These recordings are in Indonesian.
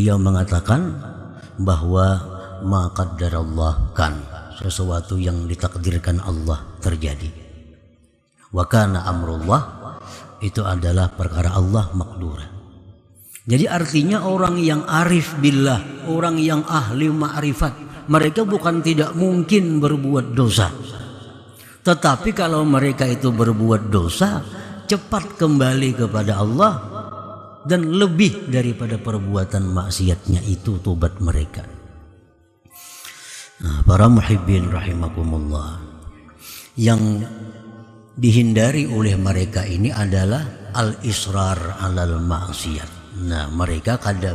beliau mengatakan bahwa ma qaddarallah kan, sesuatu yang ditakdirkan Allah terjadi. Wa kana amrullah, itu adalah perkara Allah makdura. Jadi artinya orang yang arif billah, orang yang ahli ma'rifat, mereka bukan tidak mungkin berbuat dosa. Tetapi kalau mereka itu berbuat dosa, cepat kembali kepada Allah, dan lebih daripada perbuatan maksiatnya itu tobat mereka. Nah, para muhibbin rahimakumullah, yang dihindari oleh mereka ini adalah al-israr alal maksiat. Nah, mereka tidak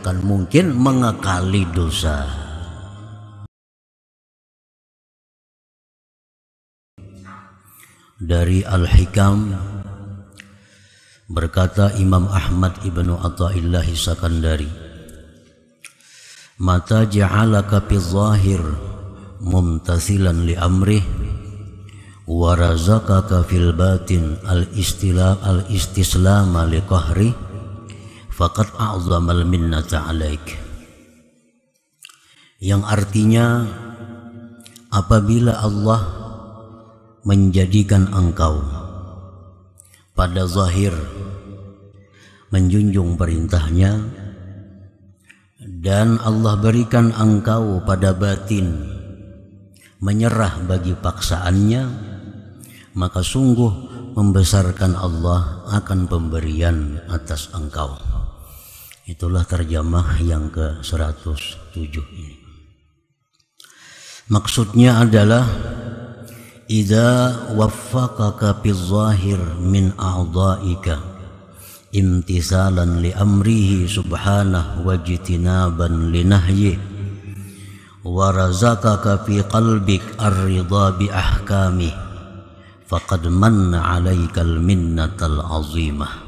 akan mungkin mengekali dosa. Dari Al-Hikam berkata Imam Ahmad ibnu Athaillah Sakandari, mata ja'alaka fi zahir mumtathilan li amrih wa razaqaka fil batin al-istislam li qahri faqad a'zamal minnata alaik. Yang artinya, apabila Allah menjadikan engkau pada zahir menjunjung perintahnya, dan Allah berikan engkau pada batin menyerah bagi paksaannya, maka sungguh membesarkan Allah akan pemberian atas engkau. Itulah terjemah yang ke-107 ini. Maksudnya adalah idza waffaqaka fi zahir min a'dha'ika imtisalan li amrihi subhanahu wa jitinaban li nahyi wa razaqaka fi qalbik ar-ridha bi ahkamih faqad manna 'alaikal minnatal 'azimah.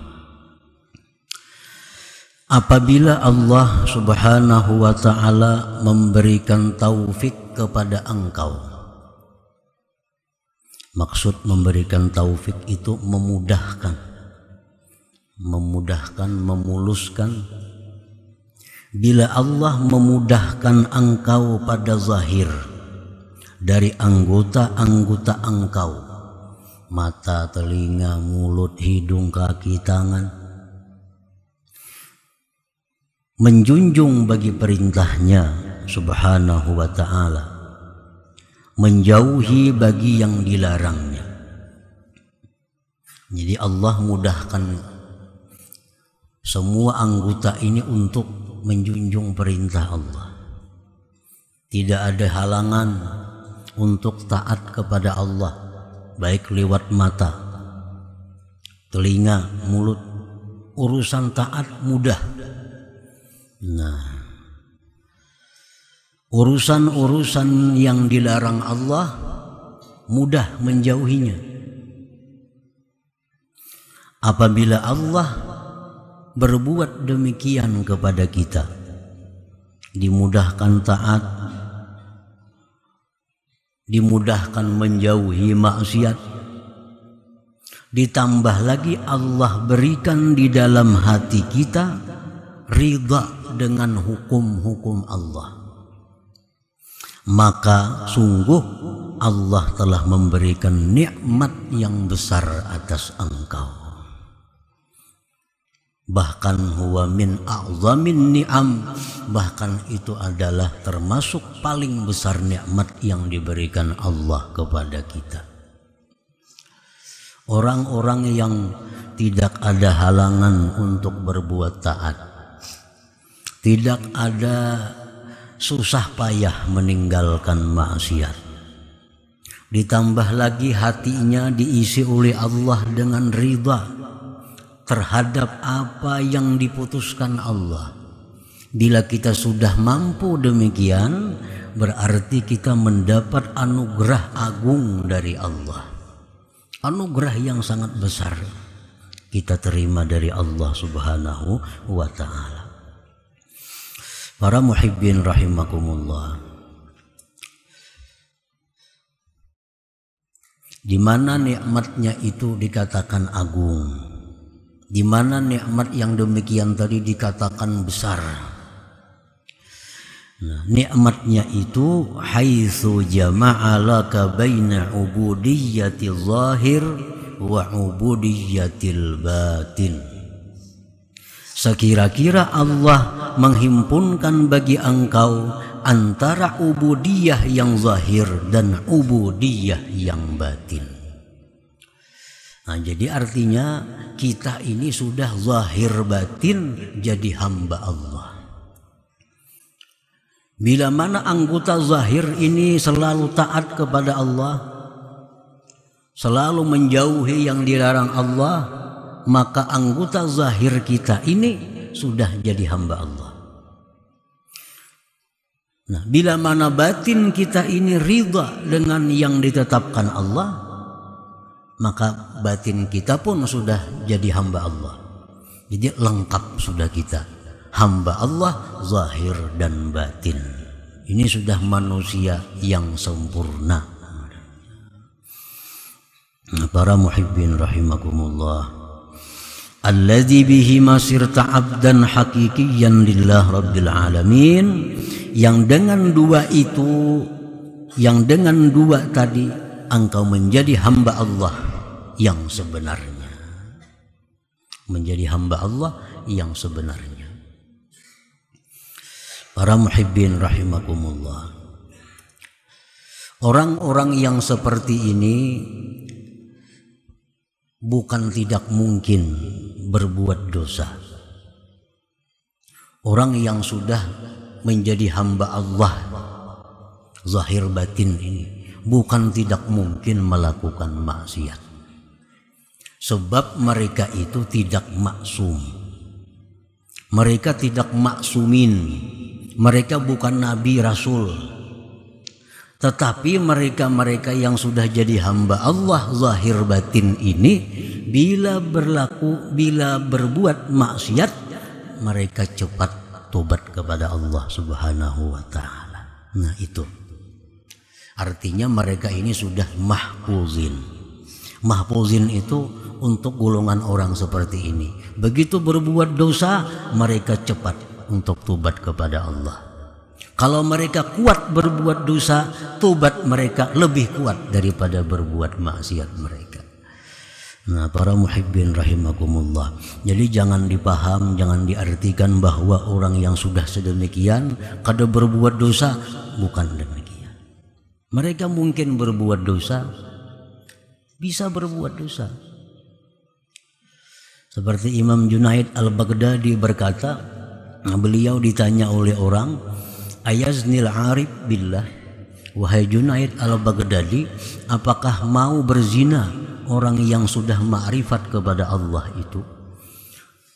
Apabila Allah subhanahu wa ta'ala memberikan taufik kepada engkau, maksud memberikan taufik itu memudahkan, memuluskan. Bila Allah memudahkan engkau pada zahir dari anggota-anggota engkau, mata, telinga, mulut, hidung, kaki, tangan, menjunjung bagi perintahnya subhanahu wa ta'ala, menjauhi bagi yang dilarangnya. Jadi Allah mudahkan semua anggota ini untuk menjunjung perintah Allah. Tidak ada halangan untuk taat kepada Allah, baik lewat mata, telinga, mulut. Urusan taat mudah. Nah, urusan-urusan yang dilarang Allah mudah menjauhinya. Apabila Allah berbuat demikian kepada kita, dimudahkan taat, dimudahkan menjauhi maksiat, ditambah lagi Allah berikan di dalam hati kita ridha dengan hukum-hukum Allah, maka sungguh Allah telah memberikan nikmat yang besar atas engkau. Bahkan huwa min a'zamin ni'am, bahkan itu adalah termasuk paling besar nikmat yang diberikan Allah kepada kita. Orang-orang yang tidak ada halangan untuk berbuat taat, tidak ada susah payah meninggalkan maksiat, ditambah lagi hatinya diisi oleh Allah dengan ridha terhadap apa yang diputuskan Allah. Bila kita sudah mampu demikian, berarti kita mendapat anugerah agung dari Allah, anugerah yang sangat besar kita terima dari Allah subhanahu wa ta'ala. Para muhibbin rahimakumullah, di mana nikmatnya itu dikatakan agung, di mana nikmat yang demikian tadi dikatakan besar. Nah, nikmatnya itu haitsu jama'a laka baina ubudiyyatil zahir wa ubudiyyatil batin. Sekira-kira Allah menghimpunkan bagi engkau antara ubudiyah yang zahir dan ubudiyah yang batin. Nah, jadi artinya kita ini sudah zahir batin jadi hamba Allah. Bila mana anggota zahir ini selalu taat kepada Allah, selalu menjauhi yang dilarang Allah, maka anggota zahir kita ini sudah jadi hamba Allah. Nah, bila mana batin kita ini ridha dengan yang ditetapkan Allah, maka batin kita pun sudah jadi hamba Allah. Jadi lengkap sudah kita. Hamba Allah zahir dan batin. Ini sudah manusia yang sempurna. Para muhibbin rahimakumullah, alladzi bihi masirta abdan haqiqiyan lillah rabbil alamin, yang dengan dua itu, yang dengan dua tadi engkau menjadi hamba Allah yang sebenarnya. Menjadi hamba Allah yang sebenarnya. Para muhibbin rahimakumullah, orang-orang yang seperti ini bukan tidak mungkin berbuat dosa. Orang yang sudah menjadi hamba Allah zahir batin ini bukan tidak mungkin melakukan maksiat. Sebab mereka itu tidak maksum. Mereka tidak maksumin. Mereka bukan nabi rasul, tetapi mereka-mereka yang sudah jadi hamba Allah zahir batin ini, bila berbuat maksiat, mereka cepat tobat kepada Allah Subhanahu wa ta'ala. Nah, itu artinya mereka ini sudah mahfuzin. Mahfuzin itu untuk golongan orang seperti ini. Begitu berbuat dosa, mereka cepat untuk tobat kepada Allah. Kalau mereka kuat berbuat dosa, tobat mereka lebih kuat daripada berbuat maksiat mereka. Nah, para muhibbin rahimakumullah, jadi jangan dipaham, jangan diartikan bahwa orang yang sudah sedemikian kada berbuat dosa. Bukan demikian. Mereka mungkin berbuat dosa, bisa berbuat dosa. Seperti Imam Junaid al-Baghdadi berkata, beliau ditanya oleh orang, ayaznil arif billah, wahai Junaid al-Baghdadi, apakah mau berzina orang yang sudah ma'rifat kepada Allah itu?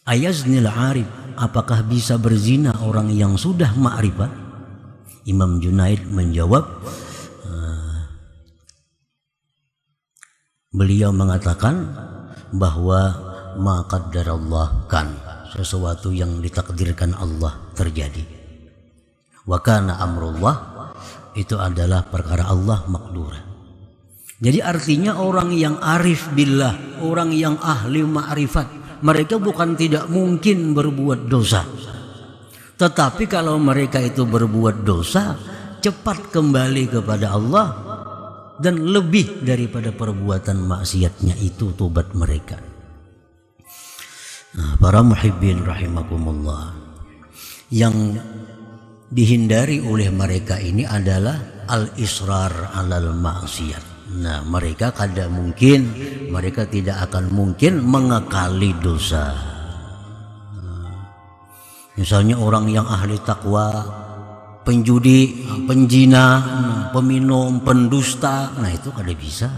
Ayaznil arif, apakah bisa berzina orang yang sudah ma'rifat? Imam Junaid menjawab, beliau mengatakan bahwa ma qaddarallah kan, sesuatu yang ditakdirkan Allah terjadi. Wa kana amrullah, itu adalah perkara Allah makdura. Jadi artinya orang yang arif billah, orang yang ahli ma'rifat, mereka bukan tidak mungkin berbuat dosa. Tetapi kalau mereka itu berbuat dosa, cepat kembali kepada Allah, dan lebih daripada perbuatan maksiatnya itu tobat mereka. Nah, para muhibbin rahimakumullah, yang dihindari oleh mereka ini adalah al-israr alal maksiat. Nah, mereka kada mungkin, mereka tidak akan mungkin mengekali dosa. Misalnya orang yang ahli takwa, penjudi, penjina, peminum, pendusta, nah itu kada bisa.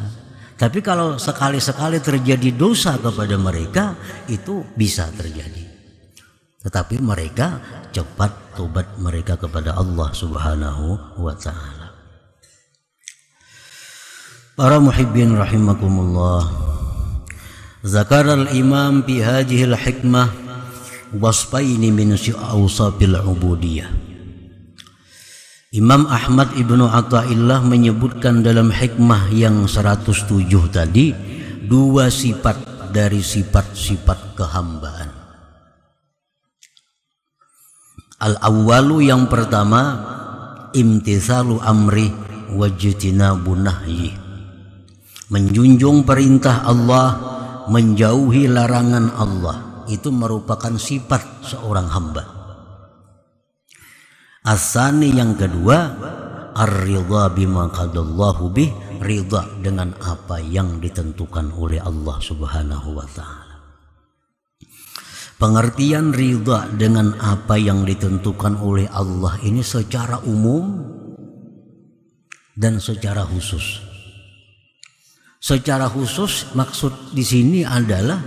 Tapi kalau sekali-sekali terjadi dosa kepada mereka, itu bisa terjadi. Tetapi mereka cepat tobat mereka kepada Allah Subhanahu wa ta'ala. Para muhibbin rahimakumullah, zakara al-imam fi hadhihi al-hikmah wasfaini min awsafil ubudiyah. Imam Ahmad Ibnu Athaillah menyebutkan dalam hikmah yang 107 tadi dua sifat dari sifat-sifat kehambaan. Al-awwalu, yang pertama, imtitsalu amri wajtinabu nahyi, menjunjung perintah Allah, menjauhi larangan Allah. Itu merupakan sifat seorang hamba. As-sani, yang kedua, ar-ridha bima qadallahu bih, ridha dengan apa yang ditentukan oleh Allah Subhanahu wa ta'ala. Pengertian ridha dengan apa yang ditentukan oleh Allah ini secara umum dan secara khusus. Secara khusus maksud di sini adalah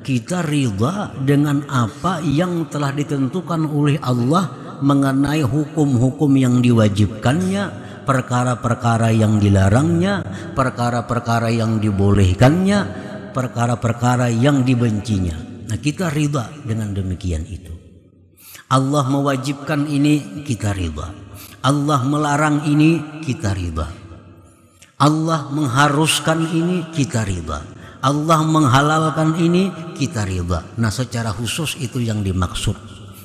kita ridha dengan apa yang telah ditentukan oleh Allah mengenai hukum-hukum yang diwajibkannya, perkara-perkara yang dilarangnya, perkara-perkara yang dibolehkannya, perkara-perkara yang dibencinya. Nah, kita ridha dengan demikian itu. Allah mewajibkan ini, kita ridha. Allah melarang ini, kita ridha. Allah mengharuskan ini, kita ridha. Allah menghalalkan ini, kita ridha. Nah, secara khusus itu yang dimaksud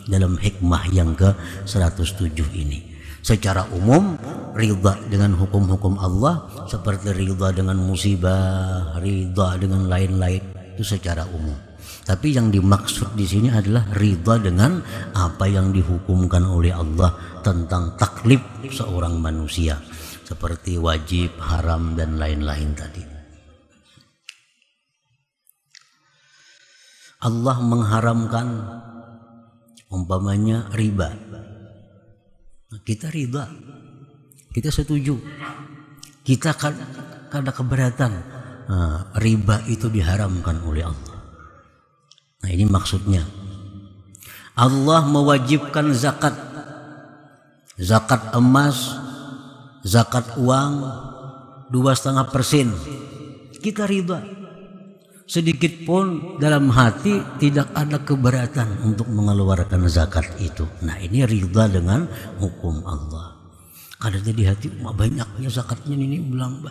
dalam hikmah yang ke-107 ini. Secara umum, ridha dengan hukum-hukum Allah seperti ridha dengan musibah, ridha dengan lain-lain, itu secara umum. Tapi yang dimaksud di sini adalah ridha dengan apa yang dihukumkan oleh Allah tentang taklif seorang manusia, seperti wajib, haram, dan lain-lain tadi. Allah mengharamkan umpamanya riba. Kita ridha, kita setuju, kita kada keberatan. Riba itu diharamkan oleh Allah. Nah, ini maksudnya. Allah mewajibkan zakat, zakat emas, zakat uang 2,5%. Kita ridha. Sedikit pun dalam hati tidak ada keberatan untuk mengeluarkan zakat itu. Nah, ini ridha dengan hukum Allah. Kadang di hati banyaknya zakatnya ini bilang,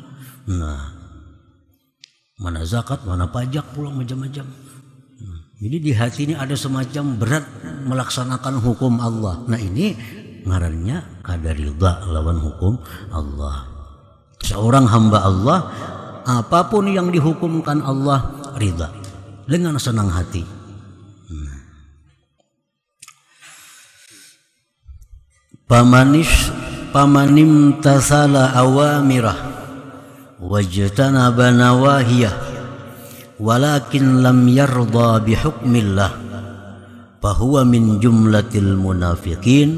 nah, mana zakat, mana pajak, pulang macam-macam. Jadi di hati ini ada semacam berat melaksanakan hukum Allah. Nah, ini ngarannya kada ridha lawan hukum Allah. Seorang hamba Allah, apapun yang dihukumkan Allah, ridha dengan senang hati. Pamanim tasala awamirah wajtanaba nawahiyah walakin lam yarda bihukmillah fahuwa min jumlatil munafiqin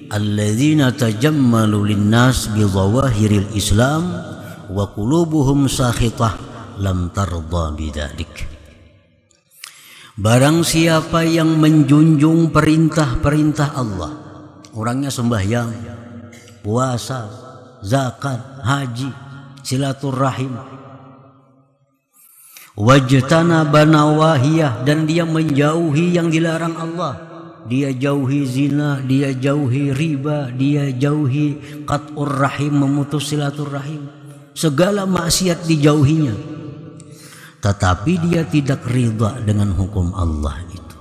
alladzina tajammalu linnas bizawahiril islam wa qulubuhum sakhitah lam tarda bidzalik. Barang siapa yang menjunjung perintah-perintah Allah, orangnya sembahyang, puasa, zakat, haji, silaturahim, wajtanaba nawahiyah, dan dia menjauhi yang dilarang Allah. Dia jauhi zina, dia jauhi riba, dia jauhi qat'ur rahim, memutus silaturahim, segala maksiat dijauhinya. Tetapi dia tidak ridha dengan hukum Allah itu.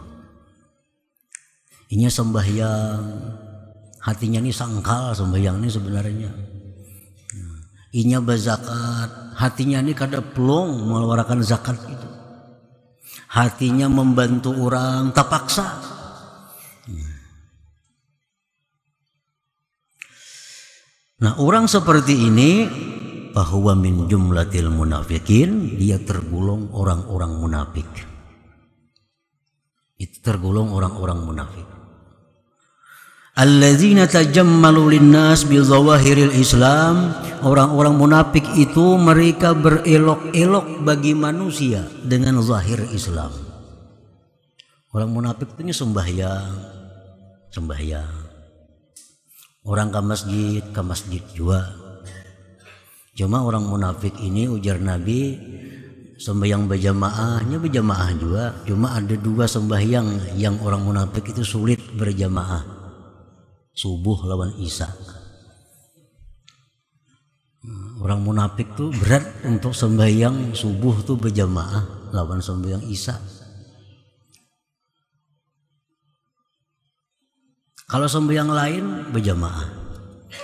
Inya sembahyang, hatinya ini sangkal sembahyang ini sebenarnya. Inya berzakat, hatinya ini kada plong mengeluarkan zakat itu. Hatinya membantu orang terpaksa. Nah, orang seperti ini bahwa min jumlatil munafikin, dia tergolong orang-orang munafik. Itu tergolong orang-orang munafik. Alladzina tajammalu linnas bi zawahiril Islam, orang-orang munafik itu mereka berelok-elok bagi manusia dengan zahir Islam. Orang munafik itu sembahyang. Orang ke masjid juga. Cuma orang munafik ini ujar Nabi sembahyang berjamaahnya berjamaah juga. Cuma ada dua sembahyang yang orang munafik itu sulit berjamaah. Subuh lawan Isya. Orang munafik tuh berat untuk sembahyang subuh tuh berjamaah. lawan sembahyang Isya. Kalau sembahyang lain berjamaah,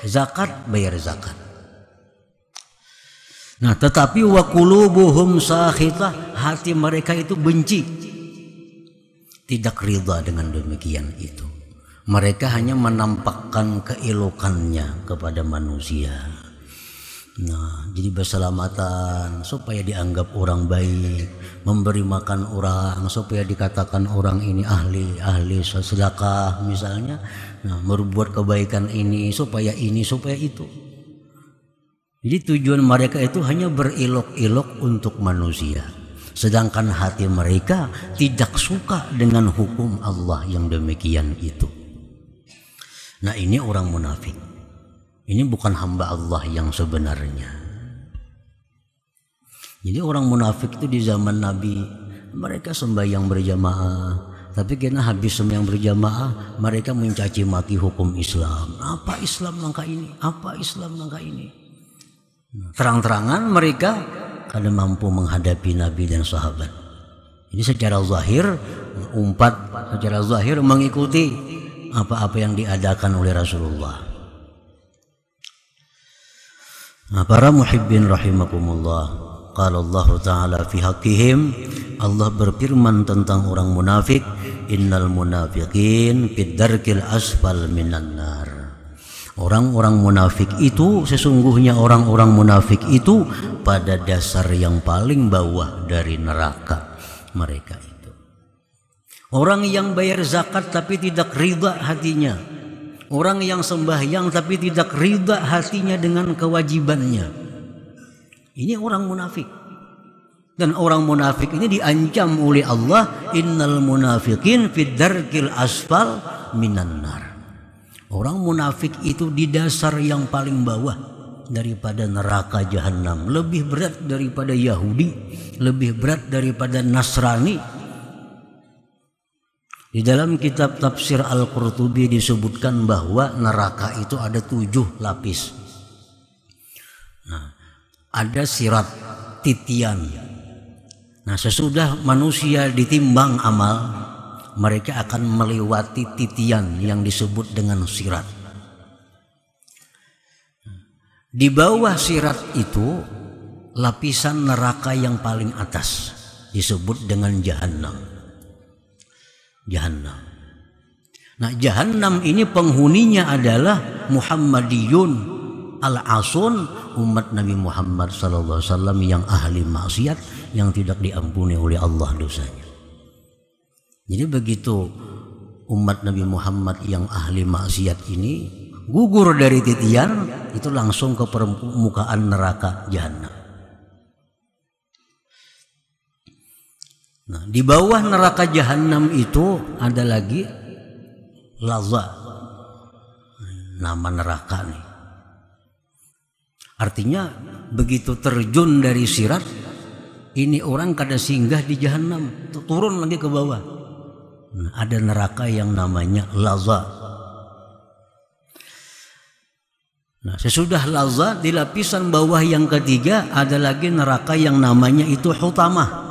zakat bayar zakat. Nah, tetapi wa qulubuhum sakhitah, hati mereka itu benci, tidak ridha dengan demikian itu. Mereka hanya menampakkan keelokannya kepada manusia. Nah, jadi berselamatan supaya dianggap orang baik, memberi makan orang supaya dikatakan orang ini ahli sedekah misalnya. Nah, berbuat kebaikan ini supaya itu. Jadi tujuan mereka itu hanya berelok-elok untuk manusia. Sedangkan hati mereka tidak suka dengan hukum Allah yang demikian itu. Nah, ini orang munafik. Ini bukan hamba Allah yang sebenarnya. Jadi orang munafik itu di zaman Nabi, mereka sembahyang berjamaah, tapi karena habis sembahyang berjamaah, mereka mencaci maki hukum Islam. Apa Islam langkah ini? Apa Islam langkah ini? Terang-terangan mereka kada mampu menghadapi Nabi dan sahabat. Jadi secara zahir secara zahir mengikuti apa-apa yang diadakan oleh Rasulullah. Nah, para muhibbin rahimakumullah, qala Allah Ta'ala fi haqqihim, Allah berfirman tentang orang munafik, innal munafiqin fid darkil asfal minan nar. Orang-orang munafik itu, sesungguhnya orang-orang munafik itu pada dasar yang paling bawah dari neraka mereka itu. Orang yang bayar zakat tapi tidak ridha hatinya. Orang yang sembahyang tapi tidak ridha hatinya dengan kewajibannya. Ini orang munafik. Dan orang munafik ini diancam oleh Allah, innal munafiqin fid darkil asfal minan nar. Orang munafik itu di dasar yang paling bawah daripada neraka jahanam, lebih berat daripada Yahudi, lebih berat daripada Nasrani. Di dalam kitab tafsir Al-Qurtubi disebutkan bahwa neraka itu ada 7 lapis. Nah, ada sirat, titian. Nah, sesudah manusia ditimbang amal, mereka akan melewati titian yang disebut dengan sirat. Di bawah sirat itu lapisan neraka yang paling atas disebut dengan jahanam. Nah, jahanam ini penghuninya adalah Muhammadiyun al-asun, umat Nabi Muhammad SAW yang ahli maksiat, yang tidak diampuni oleh Allah dosanya. Jadi begitu umat Nabi Muhammad yang ahli maksiat ini gugur dari titian, itu langsung ke permukaan neraka jahanam. Nah, di bawah neraka jahanam itu ada lagi Laza, nama neraka nih. Artinya begitu terjun dari sirat, ini orang kada singgah di jahanam, turun lagi ke bawah. Nah, ada neraka yang namanya Laza. Nah, sesudah Laza di lapisan bawah yang ketiga ada lagi neraka yang namanya itu Hutamah.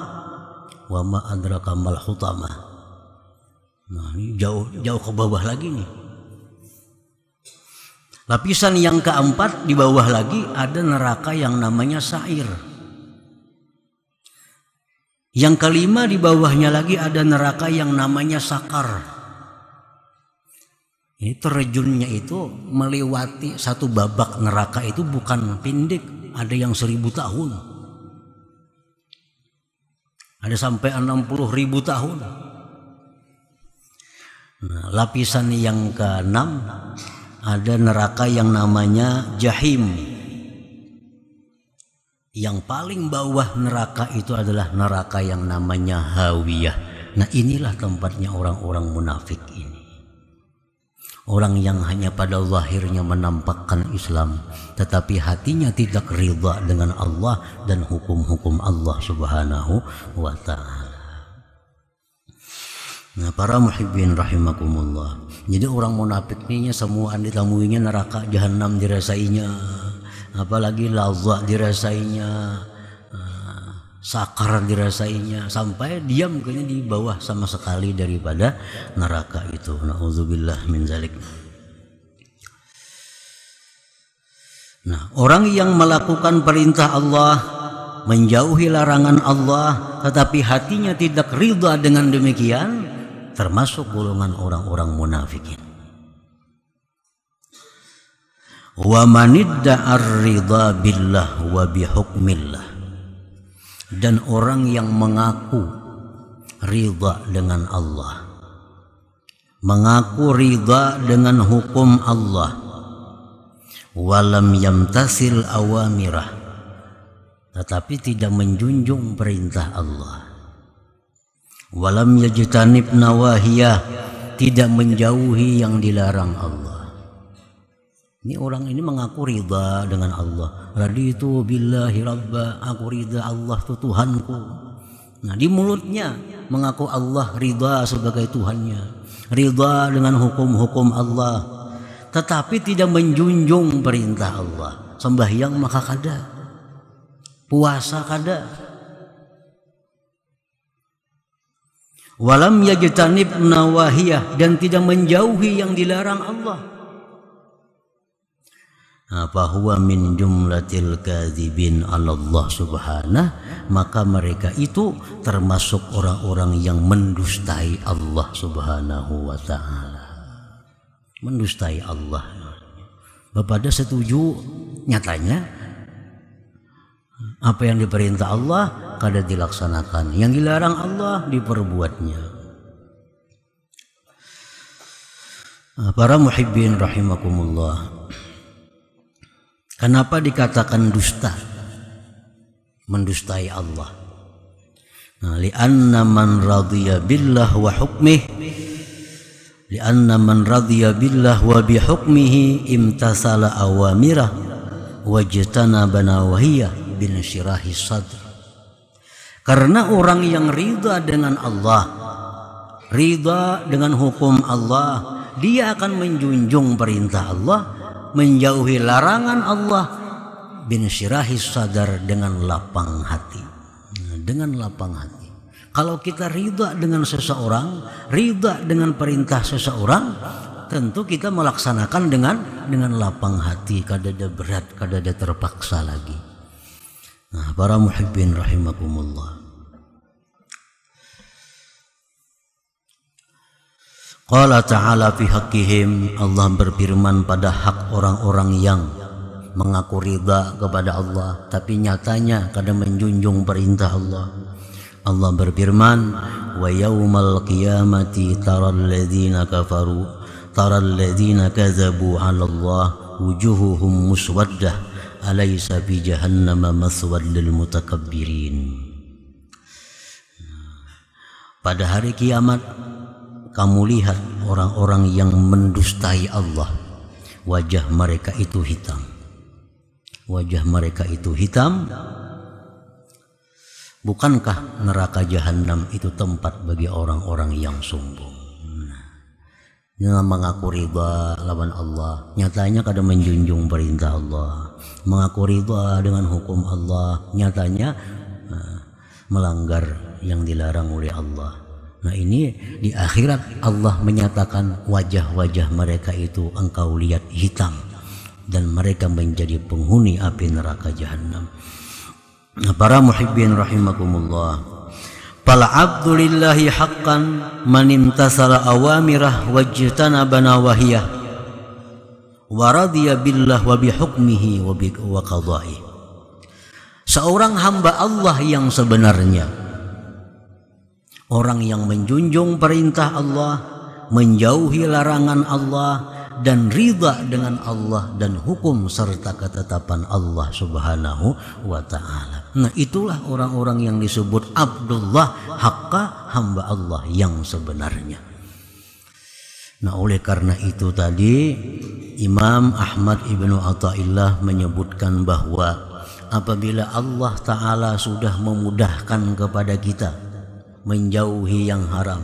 Wa ma adraka mal hutamah. Nah, ini jauh ke bawah lagi nih. Lapisan yang keempat di bawah lagi ada neraka yang namanya Sa'ir. Yang kelima di bawahnya lagi ada neraka yang namanya Sakar. Ini terjunnya itu melewati satu babak neraka itu bukan pendek, ada yang 1000 tahun. Ada sampai 60.000 tahun. Nah, lapisan yang ke-6 ada neraka yang namanya Jahim. Yang paling bawah neraka itu adalah neraka yang namanya Hawiyah. Nah, inilah tempatnya orang-orang munafik ini. Orang yang hanya pada zahirnya menampakkan Islam, tetapi hatinya tidak ridha dengan Allah dan hukum-hukum Allah Subhanahu wa ta'ala. Nah, para muhibbin rahimakumullah. Jadi orang munafik ini semua ditemuinya neraka jahanam dirasainya, apalagi Laza dirasainya, sakar dirasainya, sampai diam kayaknya di bawah sama sekali daripada neraka itu. Nauzubillah min zalik. Nah, orang yang melakukan perintah Allah, menjauhi larangan Allah, tetapi hatinya tidak ridha dengan demikian, termasuk golongan orang-orang munafikin. Wa manidda'ar ridha billah wa bihukmillah. Dan orang yang mengaku ridha dengan Allah, mengaku ridha dengan hukum Allah, walam yamtasil awamirah, tetapi tidak menjunjung perintah Allah, walam yajtanib nawahiyah, tidak menjauhi yang dilarang Allah. Ini orang ini mengaku ridha dengan Allah. Raditu billahi rabba, aku ridha Allah itu Tuhanku. Nah, di mulutnya mengaku Allah ridha sebagai Tuhannya, ridha dengan hukum-hukum Allah, tetapi tidak menjunjung perintah Allah. Sembahyang maka kada, puasa kada. Walam yajtanib nawahiyah, dan tidak menjauhi yang dilarang Allah. Fahuwa min jumlatil kadzibin 'ala Allah subhanahu, maka mereka itu termasuk orang-orang yang mendustai Allah subhanahu wa ta'ala. Mendustai Allah. Bapak ada setuju nyatanya apa yang diperintah Allah kada dilaksanakan, yang dilarang Allah diperbuatnya. Para muhibbin rahimakumullah, kenapa dikatakan dusta? Mendustai Allah. Nah, li'anna man radhiya billah wa hukmih, li'anna man radhiya billah wa bihukmihi imtasala awamirah wajtanaba nawahiyah bin syirahi sadr. Karena orang yang ridha dengan Allah, ridha dengan hukum Allah, dia akan menjunjung perintah Allah, menjauhi larangan Allah, bin syirahi sadar, dengan lapang hati. Dengan lapang hati. Kalau kita ridha dengan seseorang, ridha dengan perintah seseorang, tentu kita melaksanakan dengan lapang hati, kadada berat, kadada terpaksa lagi. Nah, para muhibbin rahimakumullah, Qala ta'ala fi haqqihim, Allah berfirman pada hak orang-orang yang mengaku ridha kepada Allah tapi nyatanya kadang menjunjung perintah Allah. Allah berfirman, wa yaumal qiyamati taral ladzina kafaru taral ladzina kadzabu 'ala Allah wujuhuhum muswaddah alaysa fi jahannama maswad lil mutakabbirin. Pada hari kiamat kamu lihat orang-orang yang mendustai Allah, wajah mereka itu hitam. Wajah mereka itu hitam. Bukankah neraka jahanam itu tempat bagi orang-orang yang sombong? Nah, mengaku ridha lawan Allah, nyatanya kadang menjunjung perintah Allah. Mengaku ridha dengan hukum Allah, nyatanya melanggar yang dilarang oleh Allah. Nah, ini di akhirat Allah menyatakan wajah-wajah mereka itu engkau lihat hitam, dan mereka menjadi penghuni api neraka jahanam. Nah, para muhibbin rahimakumullah, fal abdu lillahi haqqan man imtasala awamirah wajtanaba nawahiyah wa radiya billah wa bihukmihi wa qadaihi. Seorang hamba Allah yang sebenarnya, orang yang menjunjung perintah Allah, menjauhi larangan Allah, dan ridha dengan Allah dan hukum serta ketetapan Allah subhanahu wa ta'ala. Nah, itulah orang-orang yang disebut Abdullah haqqa, hamba Allah yang sebenarnya. Nah, oleh karena itu tadi Imam Ahmad ibnu Athaillah menyebutkan bahwa apabila Allah Ta'ala sudah memudahkan kepada kita menjauhi yang haram,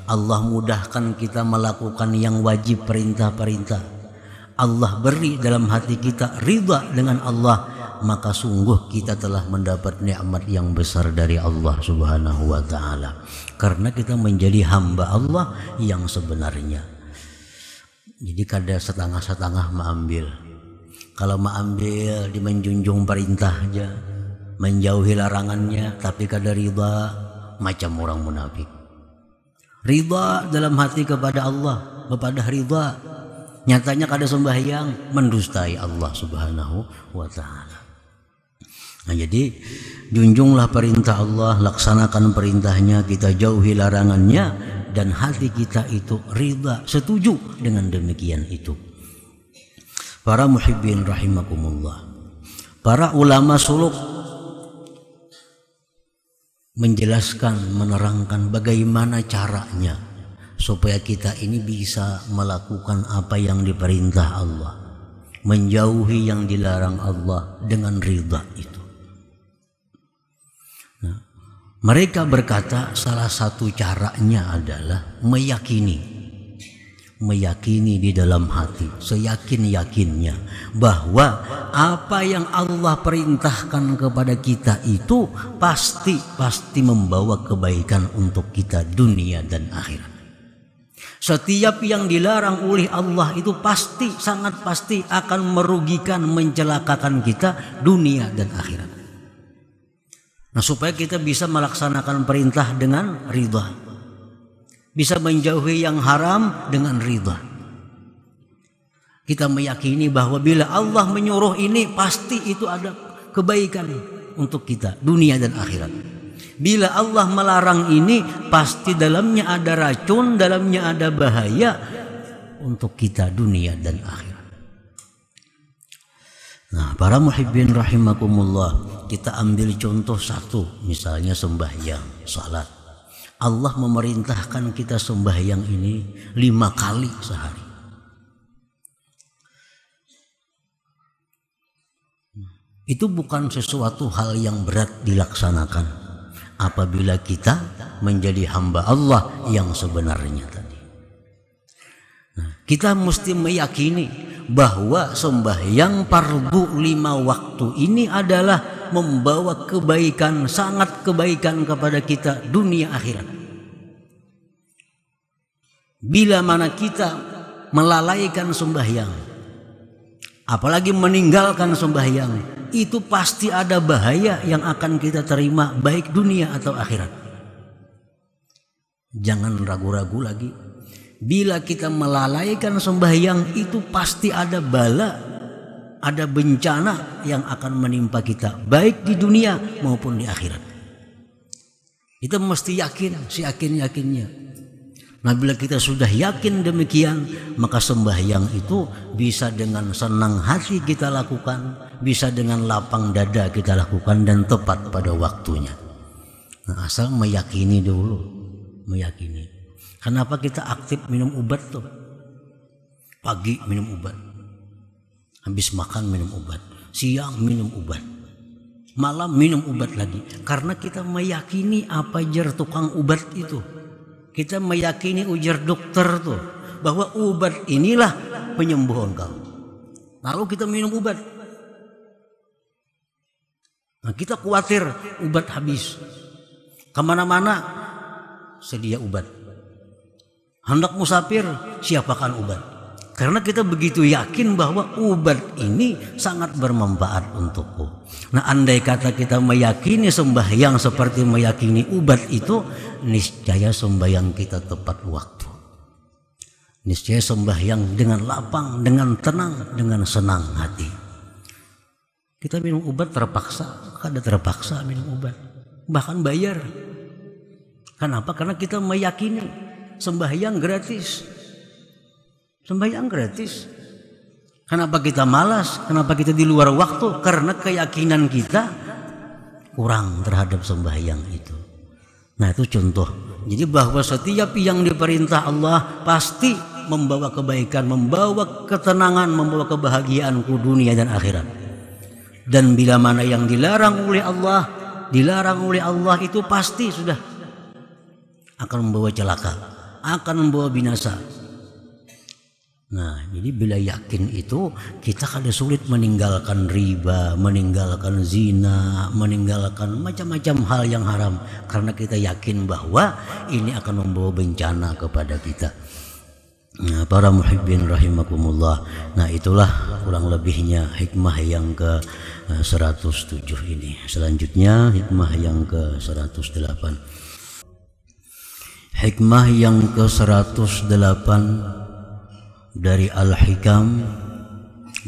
Allah mudahkan kita melakukan yang wajib, perintah-perintah, Allah beri dalam hati kita ridha dengan Allah, maka sungguh kita telah mendapat nikmat yang besar dari Allah Subhanahu wa taala. Karena kita menjadi hamba Allah yang sebenarnya. Jadi kada setengah-setengah mengambil. Kalau mengambil di menjunjung perintahnya, menjauhi larangannya, tapi kada ridha, macam orang munafik. Ridha dalam hati kepada Allah, kepada ridha, nyatanya kada sembahyang, mendustai Allah Subhanahu wa taala. Nah, jadi junjunglah perintah Allah, laksanakan perintahnya, kita jauhi larangannya, dan hati kita itu ridha, setuju dengan demikian itu. Para muhibbin rahimakumullah, para ulama suluk menjelaskan, menerangkan bagaimana caranya supaya kita ini bisa melakukan apa yang diperintah Allah, menjauhi yang dilarang Allah dengan ridha itu. Nah, mereka berkata salah satu caranya adalah meyakini di dalam hati, seyakin-yakinnya bahwa apa yang Allah perintahkan kepada kita itu pasti membawa kebaikan untuk kita dunia dan akhirat. Setiap yang dilarang oleh Allah itu pasti, sangat pasti akan merugikan, mencelakakan kita dunia dan akhirat. Nah, supaya kita bisa melaksanakan perintah dengan ridha, bisa menjauhi yang haram dengan ridha. Kita meyakini bahwa bila Allah menyuruh ini, pasti itu ada kebaikan untuk kita dunia dan akhirat. Bila Allah melarang ini, pasti dalamnya ada racun, dalamnya ada bahaya untuk kita dunia dan akhirat. Nah, para muhibbin rahimakumullah, kita ambil contoh satu, misalnya sembahyang, salat. Allah memerintahkan kita sembahyang ini 5 kali sehari. Itu bukan sesuatu hal yang berat dilaksanakan apabila kita menjadi hamba Allah yang sebenarnya tadi. Nah, kita mesti meyakini bahwa sembahyang fardu 5 waktu ini adalah membawa kebaikan, sangat kebaikan kepada kita dunia akhirat. Bila mana kita melalaikan sembahyang, apalagi meninggalkan sembahyang, itu pasti ada bahaya yang akan kita terima baik dunia atau akhirat. Jangan ragu-ragu lagi. Bila kita melalaikan sembahyang, itu pasti ada bala, ada bencana yang akan menimpa kita baik di dunia maupun di akhirat. Kita mesti yakin, seyakin-yakinnya. Nah, bila kita sudah yakin demikian, maka sembahyang itu bisa dengan senang hati kita lakukan, bisa dengan lapang dada kita lakukan, dan tepat pada waktunya. Nah, asal meyakini dulu, meyakini. Kenapa kita aktif minum obat tuh? Pagi minum obat, habis makan minum obat, siang minum obat, malam minum obat lagi. Karena kita meyakini apa jar tukang obat itu. Kita meyakini ujar dokter tuh bahwa obat inilah penyembuh engkau. Lalu kita minum obat. Nah, kita khawatir obat habis. Kemana-mana sedia obat. Hendak musafir, siapakan obat. Karena kita begitu yakin bahwa obat ini sangat bermanfaat untukku. Nah, andai kata kita meyakini sembahyang seperti meyakini obat itu, niscaya sembahyang kita tepat waktu. Niscaya sembahyang dengan lapang, dengan tenang, dengan senang hati. Kita minum obat terpaksa, kada terpaksa minum obat, bahkan bayar. Kenapa? Karena kita meyakini sembahyang gratis. Sembahyang gratis. Kenapa kita malas? Kenapa kita di luar waktu? Karena keyakinan kita kurang terhadap sembahyang itu. Nah, itu contoh. Jadi bahwa setiap yang diperintah Allah pasti membawa kebaikan, membawa ketenangan, membawa kebahagiaan ke dunia dan akhirat. Dan bila mana yang dilarang oleh Allah itu pasti sudah akan membawa celaka, akan membawa binasa. Nah, jadi bila yakin itu kita kada sulit meninggalkan riba, meninggalkan zina, meninggalkan macam-macam hal yang haram karena kita yakin bahwa ini akan membawa bencana kepada kita. Nah, para muhibbin rahimakumullah. Nah, itulah kurang lebihnya hikmah yang ke 107 ini. Selanjutnya hikmah yang ke 108. Hikmah yang ke 108 dari Al-Hikam,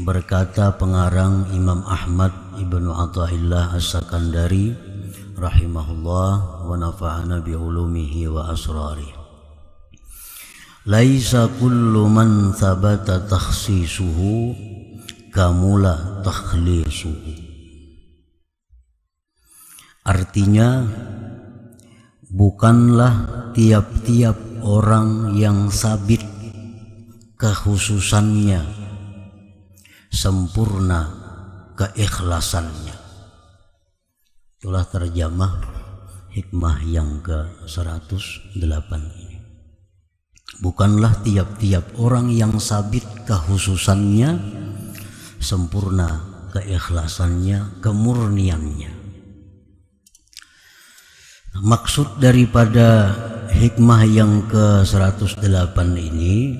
berkata pengarang Imam Ahmad Ibnu Athaillah As-Sakandari rahimahullah wa nafa'ana bi ulumihi wa asrari. Laisa kullu man thabata takhsisuhu kamula takhlisuhu. Artinya, bukanlah tiap-tiap orang yang sabit kekhususannya sempurna keikhlasannya. Itulah terjemah hikmah yang ke 108 ini. Bukanlah tiap-tiap orang yang sabit kekhususannya sempurna keikhlasannya, kemurniannya. Maksud daripada hikmah yang ke 108 ini,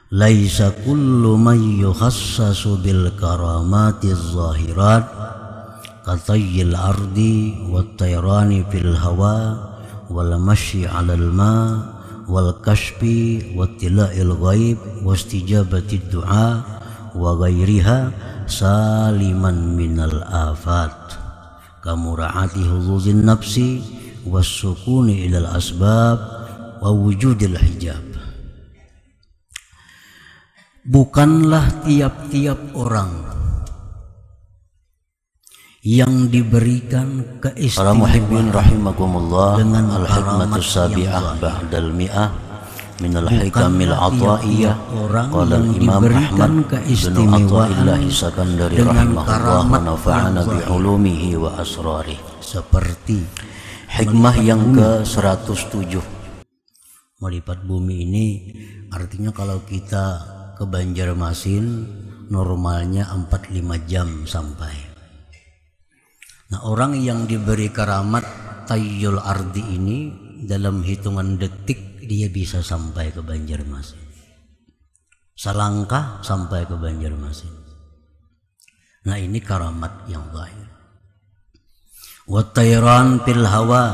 laisa kullu man yukhassasu bil karamatiz zahirat katayyil ardi wat tayrani fil hawa wal masyi 'alal ma wal kashfi wat tila'il ghaib wastijabatid du'a wa ghairiha saliman minal afat kamura'ati huzuzin nafsi was sukuni ilal asbab wa wujudil hijab. Bukanlah tiap-tiap orang yang diberikan keistimewaan dengan al-hikmatus sabi'ah ba'dal mi'ah minal hikamil ata'iyah. Qala Imam Ahmad bin Athaillah Sakandari rahimahullah wa nafa'ana bi ulumihi wa asrari. Seperti hikmah yang ke 107. Melipat bumi ini artinya kalau kita ke Banjarmasin normalnya 4-5 jam sampai. Nah, orang yang diberi karamat tayyul ardi ini dalam hitungan detik dia bisa sampai ke Banjarmasin. Selangkah sampai ke Banjarmasin. Nah, ini karamat yang zahir. Wa tayran fil hawa,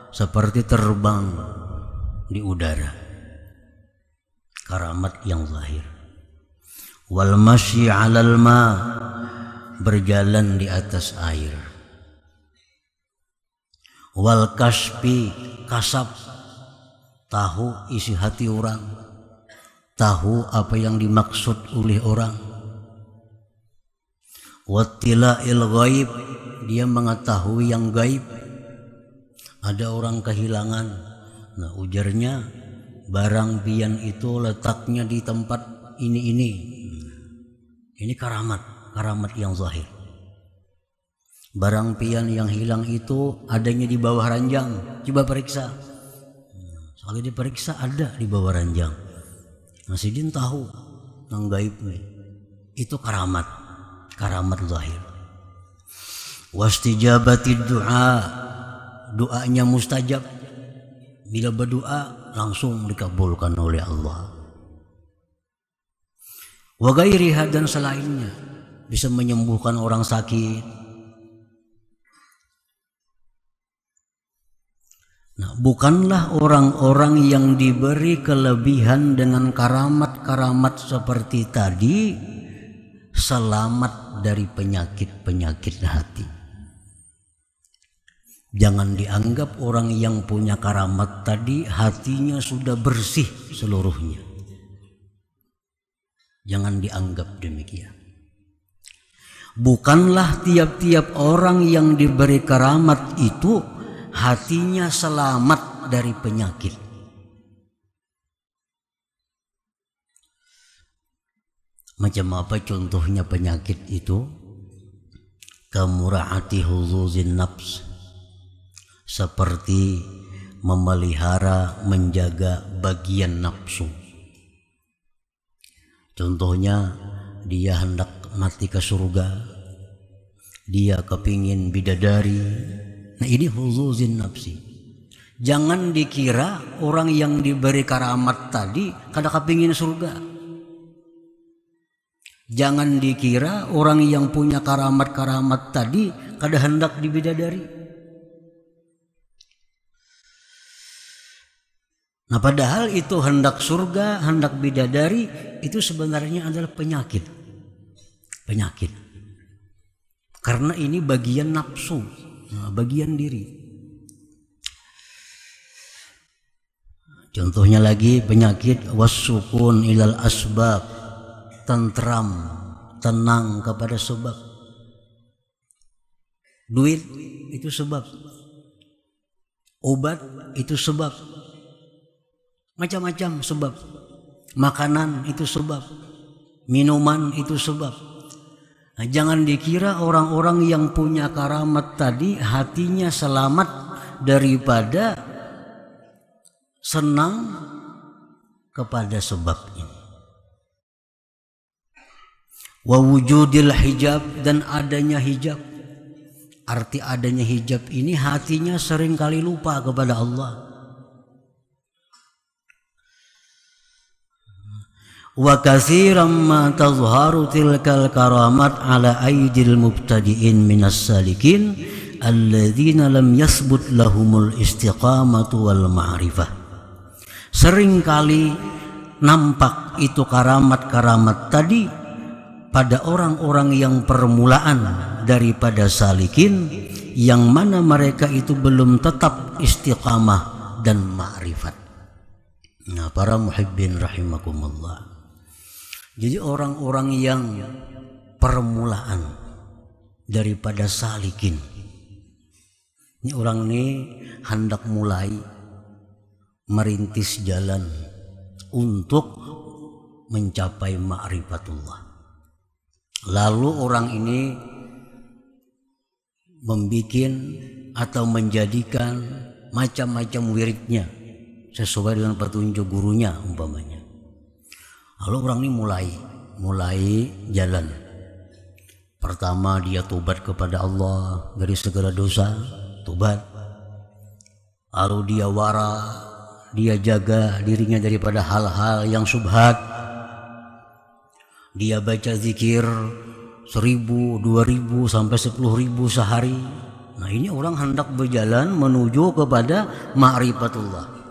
seperti terbang di udara. Karamat yang zahir. Wal masyi 'alal ma, berjalan di atas air. Wal kasfi, kasab, tahu isi hati orang, tahu apa yang dimaksud oleh orang. Wattila'il ghaib, dia mengetahui yang gaib. Ada orang kehilangan, nah ujarnya barang pian itu letaknya di tempat ini. Ini karamat yang zahir. Barang pian yang hilang itu adanya di bawah ranjang. Coba periksa. Soalnya diperiksa ada di bawah ranjang. Nasidin tahu yang gaib. Itu karamat zahir. Wastijabatid du'a, doanya mustajab. Bila berdoa langsung dikabulkan oleh Allah. Wa ghairiha, dan selainnya, bisa menyembuhkan orang sakit. Nah, bukanlah orang-orang yang diberi kelebihan dengan karamat-karamat seperti tadi selamat dari penyakit-penyakit hati. Jangan dianggap orang yang punya karamat tadi hatinya sudah bersih seluruhnya. Jangan dianggap demikian. Bukanlah tiap-tiap orang yang diberi karamat itu hatinya selamat dari penyakit. Macam apa contohnya penyakit itu? Kamura'ati huzuzin nafs, seperti memelihara, menjaga bagian nafsu. Contohnya dia hendak mati ke surga, dia kepingin bidadari. Nah ini huzuzin nafsi. Jangan dikira orang yang diberi karamat tadi kada kepingin surga. Jangan dikira orang yang punya karamat-karamat tadi kada hendak dibidadari. Nah padahal itu hendak surga, hendak bidadari itu sebenarnya adalah penyakit. Penyakit. Karena ini bagian nafsu, bagian diri. Contohnya lagi penyakit wasukun ilal asbab, tentram, tenang kepada sebab. Duit itu sebab, obat itu sebab, macam-macam sebab. Makanan itu sebab, minuman itu sebab. Nah, jangan dikira orang-orang yang punya karamat tadi hatinya selamat daripada senang kepada sebab ini. Wa wujudil hijab, dan adanya hijab. Arti adanya hijab ini hatinya sering kali lupa kepada Allah. Wa katsiran ma tazharu tilkal karamat ala aidil mubtadi'in minas salikin alladzina lam yasbut lahumul istiqamatu wal ma'rifah. Seringkali nampak itu karamat-karamat tadi pada orang-orang yang permulaan daripada salikin, yang mana mereka itu belum tetap istiqamah dan ma'rifat. Nah para muhibbin rahimakumullah, jadi orang-orang yang permulaan daripada salikin, ini orang ini hendak mulai merintis jalan untuk mencapai ma'rifatullah. Lalu orang ini membikin atau menjadikan macam-macam wiridnya sesuai dengan petunjuk gurunya umpamanya. Lalu orang ini mulai jalan. Pertama dia tobat kepada Allah dari segala dosa, tobat. Lalu dia wara, dia jaga dirinya daripada hal-hal yang syubhat. Dia baca zikir 1000, 2000 sampai 10.000 sehari. Nah ini orang hendak berjalan menuju kepada ma'rifatullah.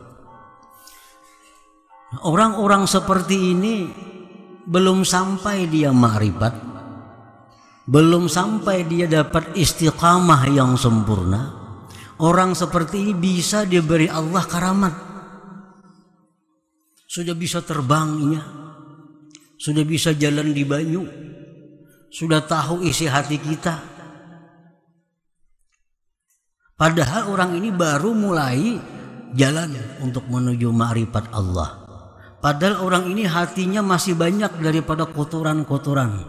Orang-orang seperti ini belum sampai dia ma'rifat, belum sampai dia dapat istiqamah yang sempurna. Orang seperti ini bisa diberi Allah karamat. Sudah bisa terbangnya, sudah bisa jalan di banyu, sudah tahu isi hati kita. Padahal orang ini baru mulai jalan untuk menuju ma'rifat Allah. Padahal orang ini hatinya masih banyak daripada kotoran-kotoran.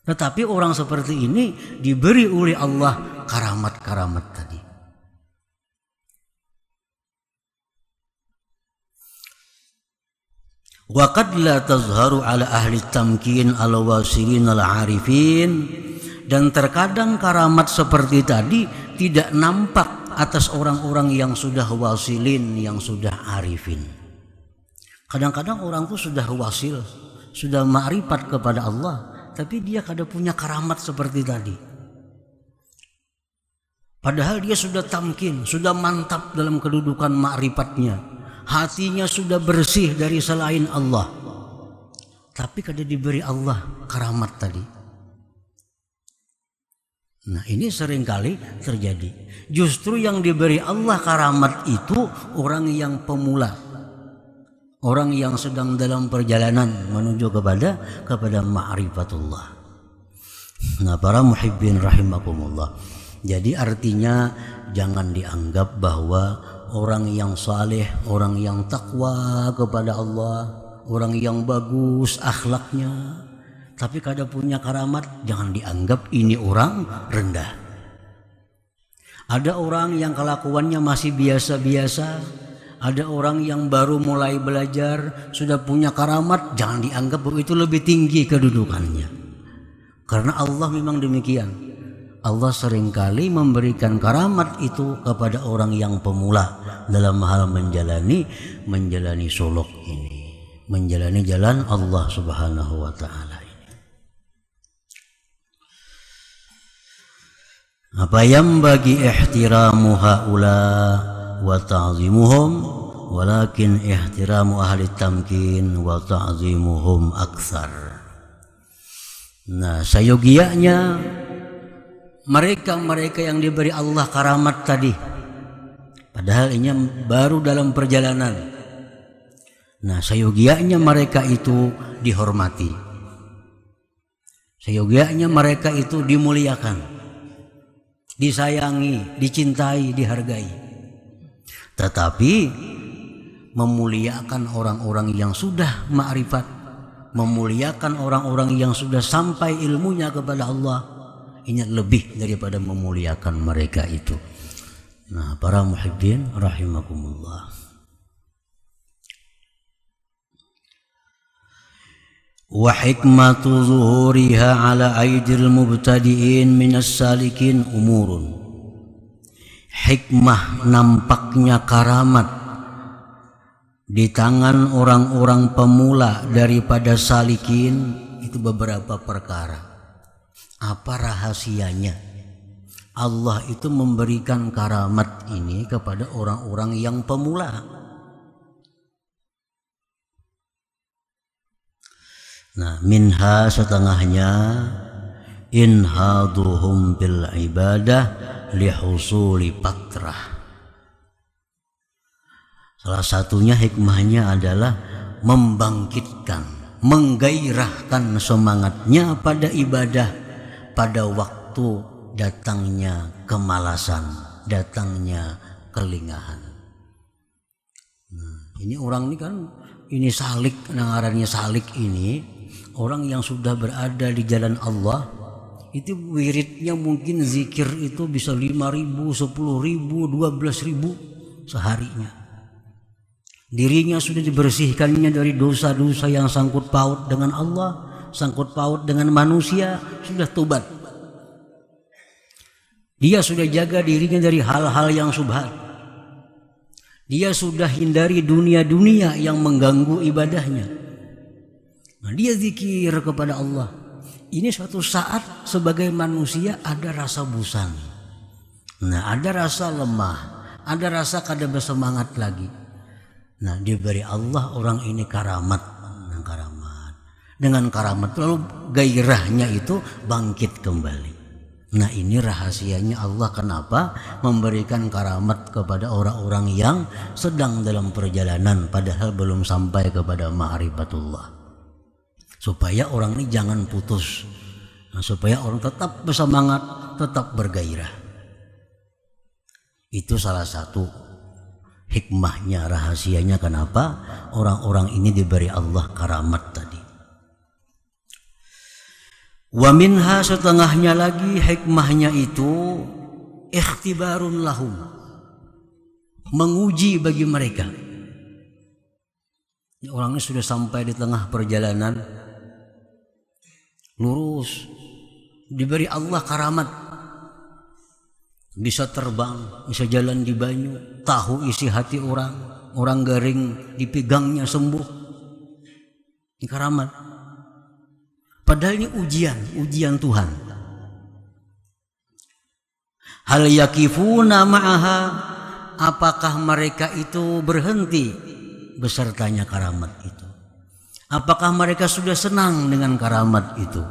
Tetapi orang seperti ini diberi oleh Allah karamat-karamat tadi. Wa qad la tazharu ala ahli tamkin ala wasilin al arifin, dan terkadang karamat seperti tadi tidak nampak atas orang-orang yang sudah wasilin, yang sudah arifin. Kadang-kadang orang itu sudah wasil, sudah ma'rifat kepada Allah, tapi dia kada punya karamat seperti tadi. Padahal dia sudah tamkin, sudah mantap dalam kedudukan ma'rifatnya. Hatinya sudah bersih dari selain Allah, tapi kada diberi Allah karamat tadi. Nah ini seringkali terjadi. Justru yang diberi Allah karamat itu orang yang pemula, orang yang sedang dalam perjalanan menuju kepada ma'rifatullah. Nah para muhibbin rahimakumullah, jadi artinya jangan dianggap bahwa orang yang saleh, orang yang takwa kepada Allah, orang yang bagus akhlaknya, tapi kada punya karamat, jangan dianggap ini orang rendah. Ada orang yang kelakuannya masih biasa-biasa, Ada orang yang baru mulai belajar, sudah punya karamat, jangan dianggap bahwa itu lebih tinggi kedudukannya. Karena Allah memang demikian. Allah seringkali memberikan karamat itu kepada orang yang pemula dalam hal menjalani suluk ini, menjalani jalan Allah Subhanahu wa taala ini. Apa yang bagi ihtiramu haula wa ta'zimuhum, walakin ihtiramu ahli tamkin wa ta'zimuhum aktsar. Nah, sayogianya mereka yang diberi Allah karamat tadi, padahal ini baru dalam perjalanan. Nah, sayogianya mereka itu dihormati, sayogianya mereka itu dimuliakan, disayangi, dicintai, dihargai. Tetapi memuliakan orang-orang yang sudah ma'rifat, memuliakan orang-orang yang sudah sampai ilmunya kepada Allah, ini lebih daripada memuliakan mereka itu. Nah, para muhibbin rahimakumullah. Wa hikmatu zuhuriha ala aidil mubtadi'in minas salikin umurun. Hikmah nampaknya karamat di tangan orang-orang pemula daripada salikin itu beberapa perkara. Apa rahasianya? Allah itu memberikan karamat ini kepada orang-orang yang pemula. Nah, minha setengahnya inhaduhum bil ibadah lihusuli patrah. Salah satunya hikmahnya adalah membangkitkan, menggairahkan semangatnya pada ibadah pada waktu datangnya kemalasan, datangnya kelingahan. Nah, ini orang ini kan, ini salik, ngarannya salik ini, orang yang sudah berada di jalan Allah, itu wiridnya mungkin zikir itu bisa 5.000, 10.000, 12.000 seharinya. Dirinya sudah dibersihkannya dari dosa-dosa yang sangkut paut dengan Allah, sangkut paut dengan manusia, sudah tobat. Dia sudah jaga dirinya dari hal-hal yang subhat. Dia sudah hindari dunia-dunia yang mengganggu ibadahnya. Nah, dia zikir kepada Allah. Ini suatu saat sebagai manusia ada rasa bosan. Nah, ada rasa lemah, ada rasa kada bersemangat lagi. Nah, diberi Allah orang ini karamat. Nah, karamat. Dengan karamat lalu gairahnya itu bangkit kembali. Nah, ini rahasianya Allah kenapa memberikan karamat kepada orang-orang yang sedang dalam perjalanan padahal belum sampai kepada ma'rifatullah. Supaya orang ini jangan putus. Nah, supaya orang tetap bersemangat, tetap bergairah. Itu salah satu hikmahnya, rahasianya kenapa orang-orang ini diberi Allah karamat tadi. Wa minha setengahnya lagi hikmahnya itu ikhtibarun lahum, menguji bagi mereka. Orangnya sudah sampai di tengah perjalanan, lurus, diberi Allah karamat, bisa terbang, bisa jalan di banyu, tahu isi hati orang, orang garing dipegangnya sembuh. Ini karamat. Padahal ini ujian Tuhan. Hal yakifuna ma'aha, apakah mereka itu berhenti besertanya karamat itu? Apakah mereka sudah senang dengan karamat itu?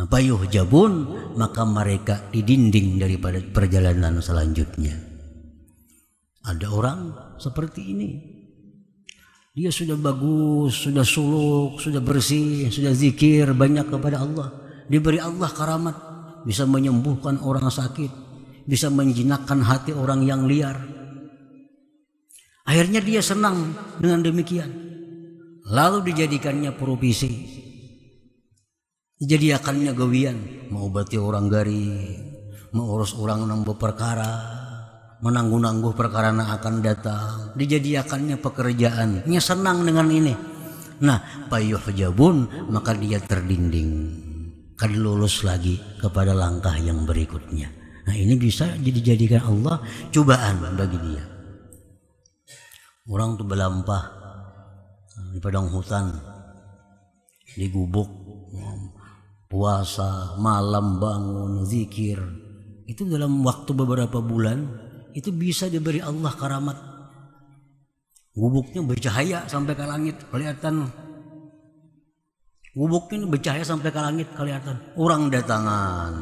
Bayuh jabun, maka mereka didinding daripada perjalanan selanjutnya. Ada orang seperti ini, dia sudah bagus, sudah suluk, sudah bersih, sudah zikir banyak kepada Allah, diberi Allah karamat, bisa menyembuhkan orang sakit, bisa menjinakkan hati orang yang liar. Akhirnya dia senang dengan demikian. Lalu dijadikannya profesi, dijadikannya gawian, mengobati orang garing, mengurus orang nang beperkara, menangguh-nangguh perkara akan datang, dijadiakannya pekerjaan, nya senang dengan ini. Nah, payuhjabun, maka dia terdinding, kan lulus lagi kepada langkah yang berikutnya. Nah, ini bisa dijadikan Allah cobaan bagi dia. Orang tuh belampah di padang hutan, di gubuk, puasa, malam bangun, zikir. Itu dalam waktu beberapa bulan, itu bisa diberi Allah karamat. Gubuknya bercahaya sampai ke langit, kelihatan. Gubuknya bercahaya sampai ke langit, kelihatan. Orang datangan,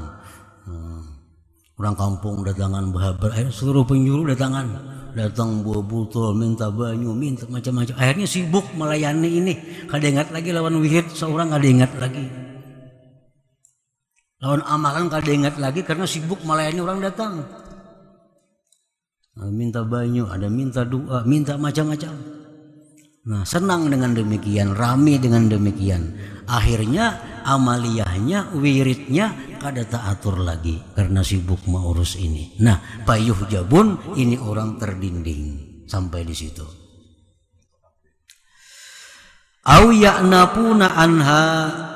orang kampung datangan, seluruh penjuru datang buah botol, minta banyu, minta macam-macam. Akhirnya sibuk melayani ini, kada ingat lagi lawan wirid, seorang kada ingat lagi. Lawan amalan kada ingat lagi karena sibuk melayani orang datang. Minta banyu, ada minta doa, minta macam-macam. Nah, senang dengan demikian, rame dengan demikian. Akhirnya amaliyahnya, wiridnya kada teratur lagi karena sibuk mengurus ini. Nah, payuhjabun, ini orang terdinding sampai di situ. Au ya'napuna anha,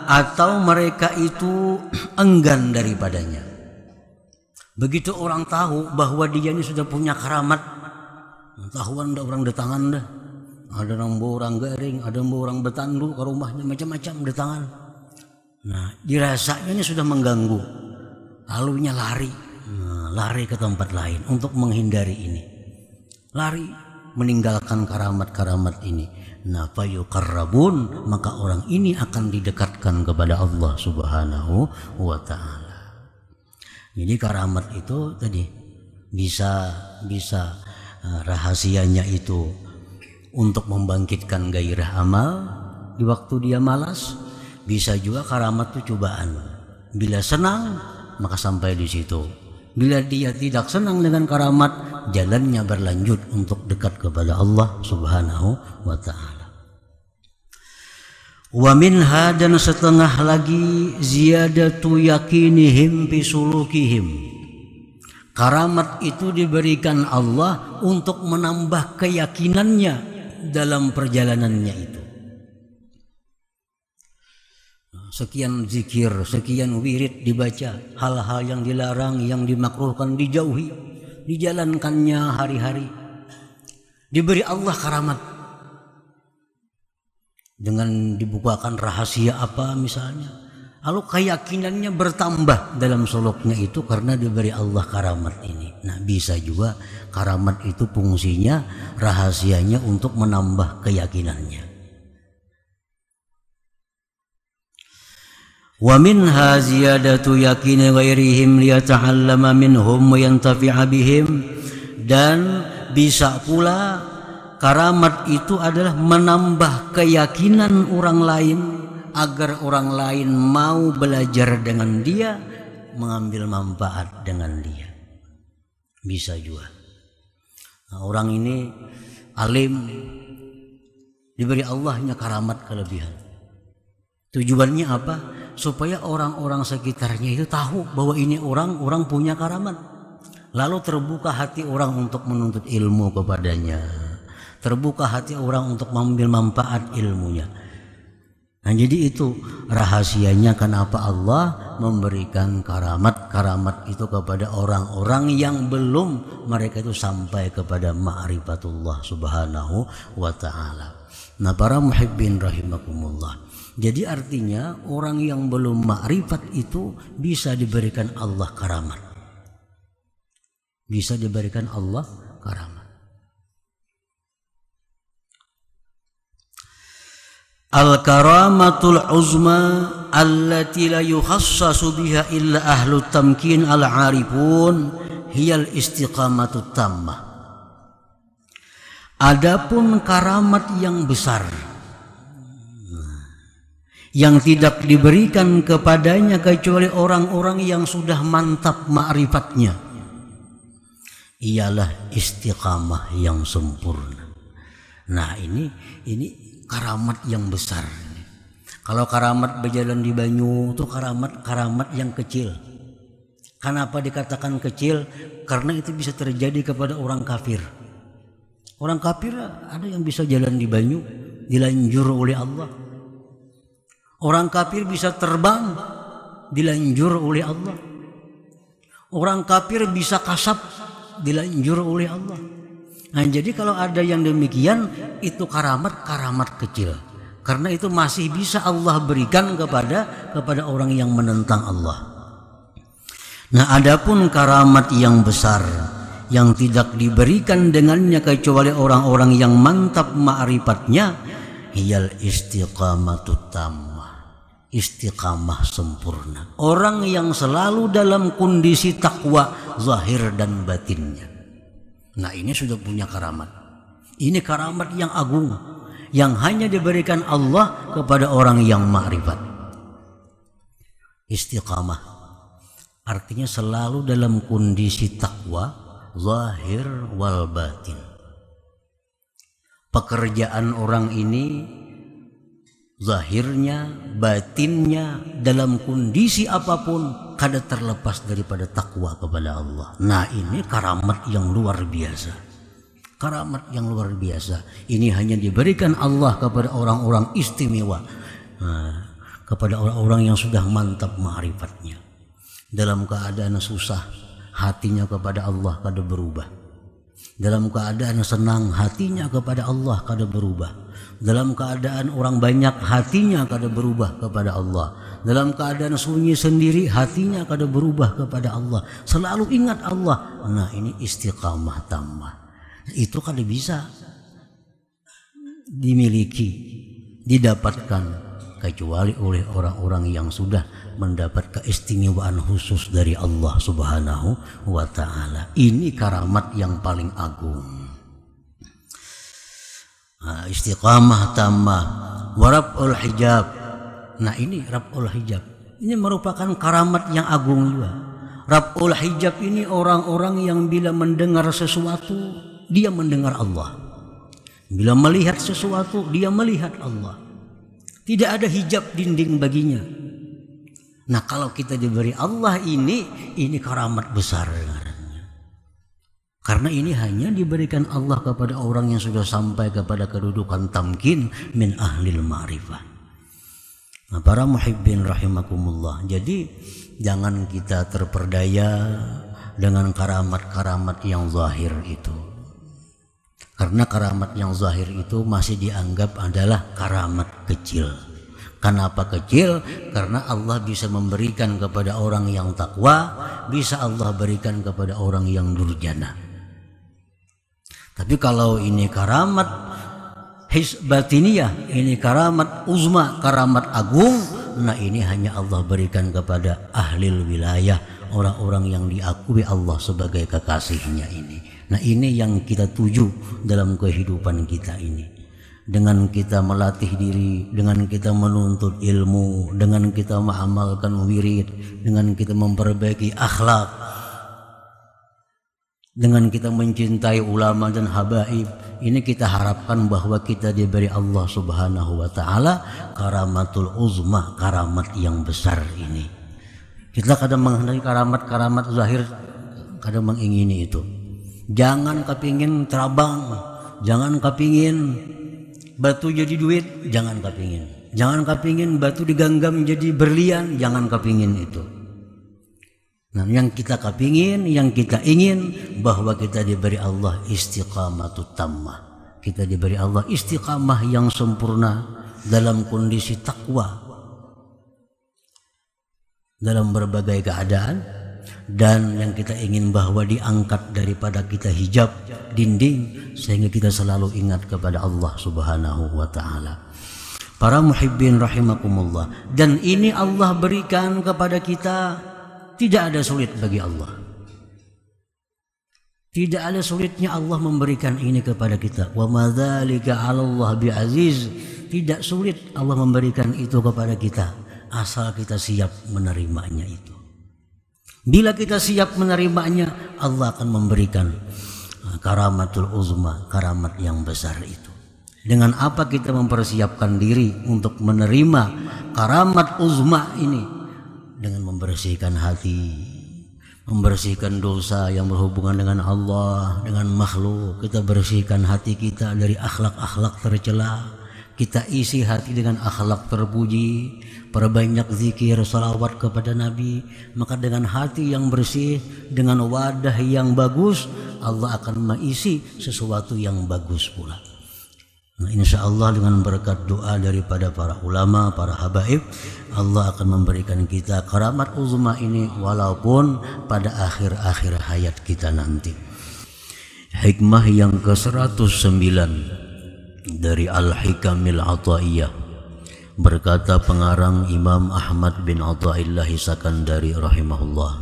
atau mereka itu enggan daripadanya. Begitu orang tahu bahwa dia ini sudah punya karamat, tahuan dah orang datangan dah. Ada orang garing, ada orang betandu ke rumahnya, macam-macam datangan. Nah, dirasanya ini sudah mengganggu. Lalunya lari, lari ke tempat lain untuk menghindari ini. Lari, meninggalkan karamat-karamat ini. Nah, fayuqarrabun, maka orang ini akan didekatkan kepada Allah Subhanahu wa ta'ala. Jadi karamat itu tadi bisa rahasianya itu untuk membangkitkan gairah amal di waktu dia malas. Bisa juga karamat itu cobaan. Bila senang maka sampai di situ. Bila dia tidak senang dengan karamat, jalannya berlanjut untuk dekat kepada Allah Subhanahu wa ta'ala. Wa minha, dan setengah lagi, ziyadatu yakinihim fi sulukihim. Karamat itu diberikan Allah untuk menambah keyakinannya dalam perjalanannya itu. Sekian zikir, sekian wirid dibaca, hal-hal yang dilarang, yang dimakruhkan dijauhi, dijalankannya hari-hari. Diberi Allah karamat dengan dibukakan rahasia apa misalnya, lalu keyakinannya bertambah dalam suluknya itu karena diberi Allah karamat ini. Nah, bisa juga karamat itu fungsinya, rahasianya untuk menambah keyakinannya. Wa minha ziyadatu yakini ghairihim liyata'allama minhum wa yantafi'a bihim, dan bisa pula karamat itu adalah menambah keyakinan orang lain agar orang lain mau belajar dengan dia, mengambil manfaat dengan dia. Bisa juga. Nah, orang ini alim, diberi Allahnya karamat kelebihan. Tujuannya apa? Supaya orang-orang sekitarnya itu tahu bahwa ini orang punya karamat. Lalu terbuka hati orang untuk menuntut ilmu kepadanya. Terbuka hati orang untuk mengambil manfaat ilmunya. Nah, jadi itu rahasianya kenapa Allah memberikan karamat itu kepada orang-orang yang belum mereka itu sampai kepada ma'rifatullah Subhanahu wa ta'ala. Nah, para muhibbin rahimakumullah. Jadi artinya orang yang belum ma'rifat itu bisa diberikan Allah karamat. Bisa diberikan Allah karamat. Al-karamatul uzma allati la yukhassasu biha illa ahlu tamkin al-arifun hiyal istiqamatut tammah. Adapun karamat yang besar yang tidak diberikan kepadanya kecuali orang-orang yang sudah mantap ma'rifatnya, ialah istiqamah yang sempurna. Nah, ini karamat yang besar. Kalau karamat berjalan di banyu itu karamat yang kecil. Kenapa dikatakan kecil? Karena itu bisa terjadi kepada orang kafir. Orang kafir ada yang bisa jalan di banyu, dilanjur oleh Allah. Orang kafir bisa terbang, dilanjur oleh Allah. Orang kafir bisa kasab, dilanjur oleh Allah. Nah, jadi kalau ada yang demikian, itu karamat kecil. Karena itu masih bisa Allah berikan kepada orang yang menentang Allah. Nah, adapun karamat yang besar yang tidak diberikan dengannya kecuali orang-orang yang mantap ma'rifatnya, hiyal istiqamatut tammah, istiqamah sempurna. Orang yang selalu dalam kondisi takwa zahir dan batinnya. Nah, ini sudah punya karamat. Ini karamat yang agung yang hanya diberikan Allah kepada orang yang ma'rifat. Istiqamah artinya selalu dalam kondisi takwa zahir wal batin. Pekerjaan orang ini zahirnya, batinnya dalam kondisi apapun kada terlepas daripada takwa kepada Allah. Nah, ini karamat yang luar biasa. Karamat yang luar biasa. Ini hanya diberikan Allah kepada orang-orang istimewa, kepada orang-orang yang sudah mantap ma'rifatnya. Dalam keadaan susah, hatinya kepada Allah kada berubah. Dalam keadaan senang, hatinya kepada Allah kada berubah. Dalam keadaan orang banyak, hatinya kada berubah kepada Allah. Dalam keadaan sunyi sendiri, hatinya kada berubah kepada Allah. Selalu ingat Allah. Nah, ini istiqamah tammah. Itu kada bisa dimiliki, didapatkan kecuali oleh orang-orang yang sudah mendapat keistimewaan khusus dari Allah Subhanahu wa ta'ala. Ini karamat yang paling agung. Istiqamah tammah wa raf'ul hijab. Nah, ini raf'ul hijab. Ini merupakan karamat yang agung juga. Raf'ul hijab ini orang-orang yang bila mendengar sesuatu, dia mendengar Allah. Bila melihat sesuatu, dia melihat Allah. Tidak ada hijab dinding baginya. Nah, kalau kita diberi Allah ini karamat besar. Karena ini hanya diberikan Allah kepada orang yang sudah sampai kepada kedudukan tamkin min ahlil ma'rifah. Nah, para muhibbin rahimakumullah. Jadi jangan kita terperdaya dengan karamat-karamat yang zahir itu. Karena karamat yang zahir itu masih dianggap adalah karamat kecil. Kenapa kecil? Karena Allah bisa memberikan kepada orang yang takwa, bisa Allah berikan kepada orang yang durjana. Tapi kalau ini karamat batiniyah, ini karamat uzma, karamat agung, nah ini hanya Allah berikan kepada ahlil wilayah, orang-orang yang diakui Allah sebagai kekasihnya ini. Nah, ini yang kita tuju dalam kehidupan kita ini. Dengan kita melatih diri, dengan kita menuntut ilmu, dengan kita mengamalkan wirid, dengan kita memperbaiki akhlak, dengan kita mencintai ulama dan habaib, ini kita harapkan bahwa kita diberi Allah Subhanahu wa ta'ala karamatul uzma, karamat yang besar ini. Kita kadang menghendaki karamat-karamat zahir, kadang mengingini itu. Jangan kepingin terabang, jangan kepingin batu jadi duit, jangan kepingin. Jangan kepingin batu diganggam jadi berlian, jangan kepingin itu. Nah, yang kita kepingin, yang kita ingin, bahwa kita diberi Allah istiqamatut tammah. Kita diberi Allah istiqamah yang sempurna dalam kondisi takwa, dalam berbagai keadaan. Dan yang kita ingin bahwa diangkat daripada kita hijab dinding, sehingga kita selalu ingat kepada Allah Subhanahu wa ta'ala. Para muhibbin rahimakumullah. Dan ini Allah berikan kepada kita, tidak ada sulit bagi Allah. Tidak ada sulitnya Allah memberikan ini kepada kita. Wa madzalika 'alallah bi'aziz. Tidak sulit Allah memberikan itu kepada kita, asal kita siap menerimanya itu. Bila kita siap menerimanya, Allah akan memberikan karamatul uzma, karamat yang besar itu. Dengan apa kita mempersiapkan diri untuk menerima karamat uzma ini? Dengan membersihkan hati, membersihkan dosa yang berhubungan dengan Allah, dengan makhluk. Kita bersihkan hati kita dari akhlak-akhlak tercela. Kita isi hati dengan akhlak terpuji. Perbanyak zikir, salawat kepada Nabi. Maka dengan hati yang bersih, dengan wadah yang bagus, Allah akan mengisi sesuatu yang bagus pula. Nah, insya Allah dengan berkat doa daripada para ulama, para habaib, Allah akan memberikan kita karamat uzma ini walaupun pada akhir-akhir hayat kita nanti. Hikmah yang ke-109 dari Al-Hikamil Ata'iyah, berkata pengarang Imam Ahmad bin Athaillah Sakandari rahimahullah,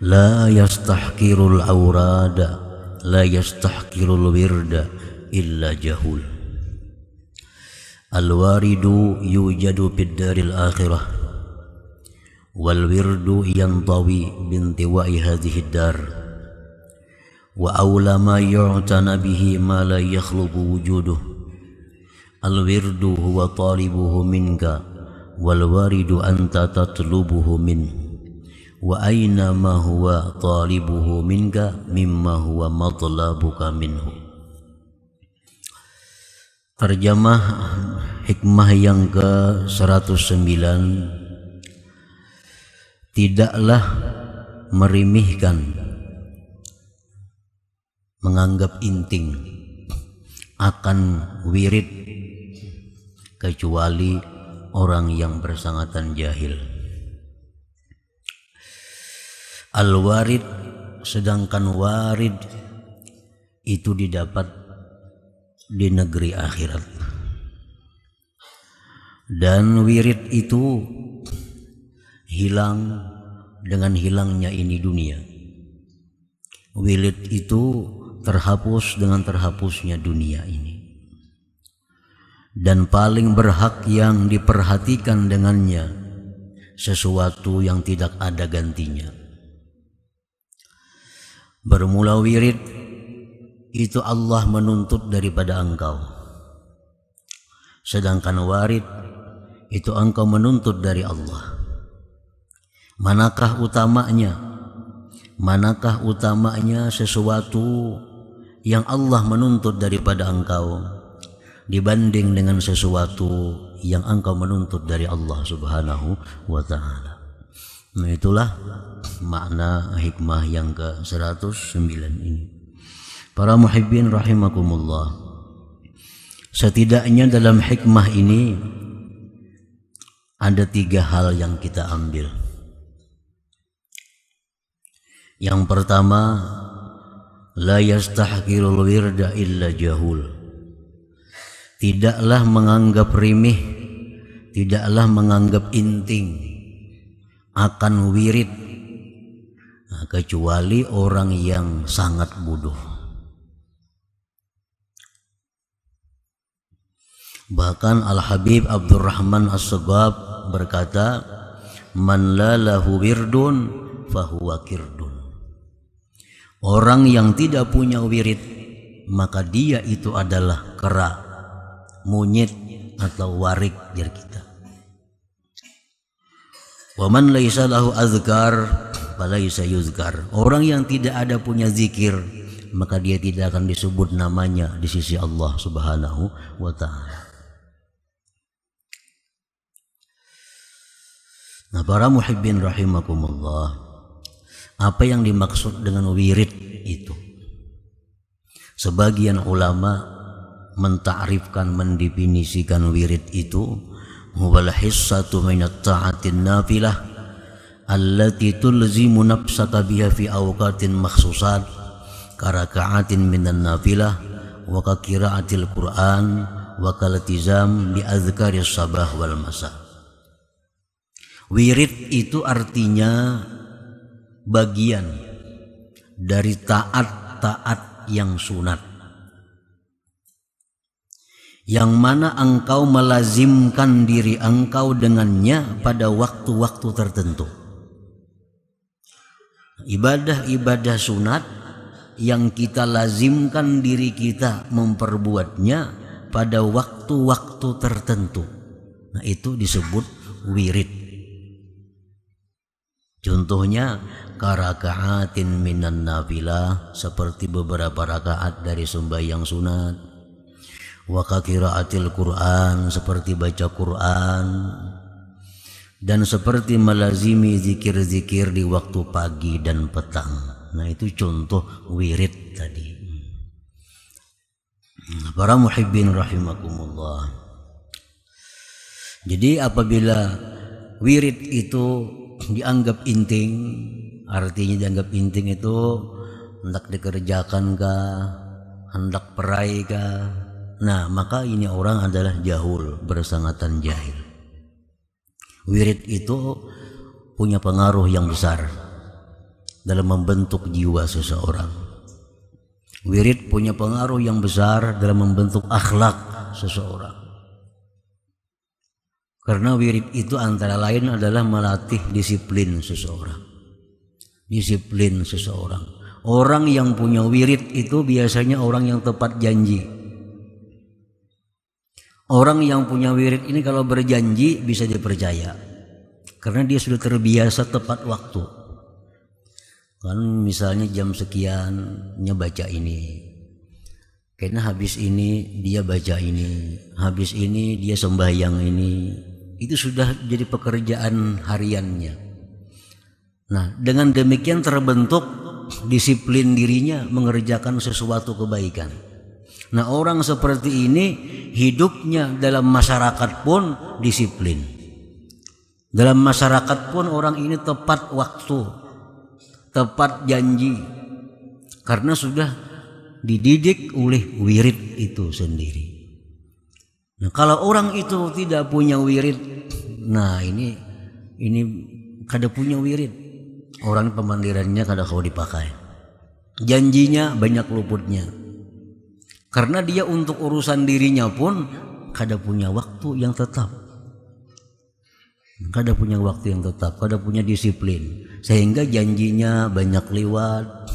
la yastahqirul awrada, la yastahqirul wirda illa jahul. Al-waridu yujadu fid daril akhirah wal wirdu yantawi bintiwa'i hadhihi dar wa awla ma yu'tana bihi ma la yakhlubu wujuduh. Al-wirdu huwa talibuhu minka wal waridu anta tatlubuhu min wa aina ma huwa talibuhu minka mimma huwa matlabuka minhu. Terjemah hikmah yang ke-109, tidaklah merimihkan, menganggap inting akan wirid kecuali orang yang bersangatan jahil. Al-warid, sedangkan warid itu didapat di negeri akhirat, dan wirid itu hilang dengan hilangnya ini dunia. Wirid itu terhapus dengan terhapusnya dunia ini, dan paling berhak yang diperhatikan dengannya sesuatu yang tidak ada gantinya. Bermula wirid itu Allah menuntut daripada engkau, sedangkan warid itu engkau menuntut dari Allah. Manakah utamanya? Manakah utamanya sesuatu yang Allah menuntut daripada engkau dibanding dengan sesuatu yang engkau menuntut dari Allah Subhanahu wa ta'ala? Nah, itulah makna hikmah yang ke-109 ini. Para muhibbin rahimakumullah, setidaknya dalam hikmah ini ada 3 hal yang kita ambil. Yang pertama, la yastahqirul wirda illa jahul. Tidaklah menganggap rimih, tidaklah menganggap inting akan wirid kecuali orang yang sangat bodoh. Bahkan Al-Habib Abdurrahman As-Saghab berkata, man la lahu wirdun fahuwa kirdun. Orang yang tidak punya wirid, maka dia itu adalah kera, monyet atau warik dari kita. Wa man laisa lahu azkar falaisa yuzkar. Orang yang tidak ada punya zikir, maka dia tidak akan disebut namanya di sisi Allah Subhanahu wa ta'ala. Nah, para muhibbin rahimakumullah, apa yang dimaksud dengan wirid itu? Sebagian ulama mentakrifkan, mendefinisikan wirid itu huwal hissatu minat ta'atin nafilah allati tulzimu nafsaka biha fi awqatin makhsusat karaka'atin minan nafilah wa qira'atil Qur'an wa kalatizam bi azkaris sabah wal masa. Wirid itu artinya bagian dari taat-taat yang sunat, yang mana engkau melazimkan diri engkau dengannya pada waktu-waktu tertentu. Ibadah-ibadah sunat yang kita lazimkan diri kita memperbuatnya pada waktu-waktu tertentu. Nah, itu disebut wirid. Contohnya karakaatin minan nafilah, seperti beberapa rakaat dari sembahyang sunat. Wa qiraatil Quran, seperti baca Quran. Dan seperti melazimi zikir-zikir di waktu pagi dan petang. Nah, itu contoh wirid tadi. Para muhibbin rahimakumullah. Jadi apabila wirid itu dianggap inting, artinya dianggap inting itu hendak dikerjakan kah, hendak perai kah, nah maka ini orang adalah jahul, bersangatan jahil. Wirid itu punya pengaruh yang besar dalam membentuk jiwa seseorang. Wirid punya pengaruh yang besar dalam membentuk akhlak seseorang. Karena wirid itu antara lain adalah melatih disiplin seseorang. Disiplin seseorang. Orang yang punya wirid itu biasanya orang yang tepat janji. Orang yang punya wirid ini kalau berjanji bisa dipercaya. Karena dia sudah terbiasa tepat waktu. Kan misalnya jam sekian baca ini, karena habis ini dia baca ini, habis ini dia sembahyang ini, itu sudah jadi pekerjaan hariannya. Nah, dengan demikian terbentuk disiplin dirinya mengerjakan sesuatu kebaikan. Nah, orang seperti ini hidupnya dalam masyarakat pun disiplin. Dalam masyarakat pun orang ini tepat waktu, tepat janji, karena sudah dididik oleh wirid itu sendiri. Nah, kalau orang itu tidak punya wirid, nah ini kada punya wirid, orang pemandirannya kada kau dipakai, janjinya banyak luputnya, karena dia untuk urusan dirinya pun kada punya waktu yang tetap. Kada punya waktu yang tetap, kada punya disiplin, sehingga janjinya banyak liwat.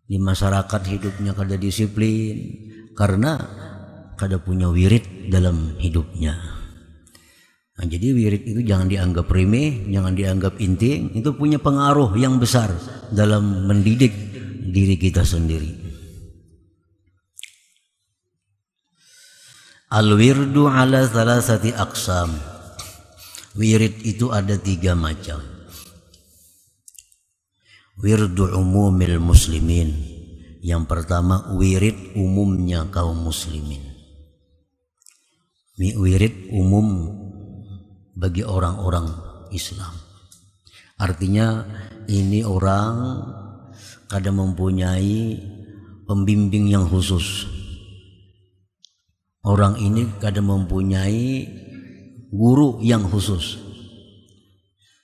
Di masyarakat hidupnya kada disiplin karena kada punya wirid dalam hidupnya. Nah, jadi wirid itu jangan dianggap remeh, jangan dianggap inting, itu punya pengaruh yang besar dalam mendidik diri kita sendiri. Al-wirdu ala thalathati aqsam. Wirid itu ada 3 macam. Wirdu umumil muslimin. Yang pertama wirid umumnya kaum muslimin. Wirid umum bagi orang-orang Islam. Artinya ini orang kada mempunyai pembimbing yang khusus. Orang ini kada mempunyai guru yang khusus.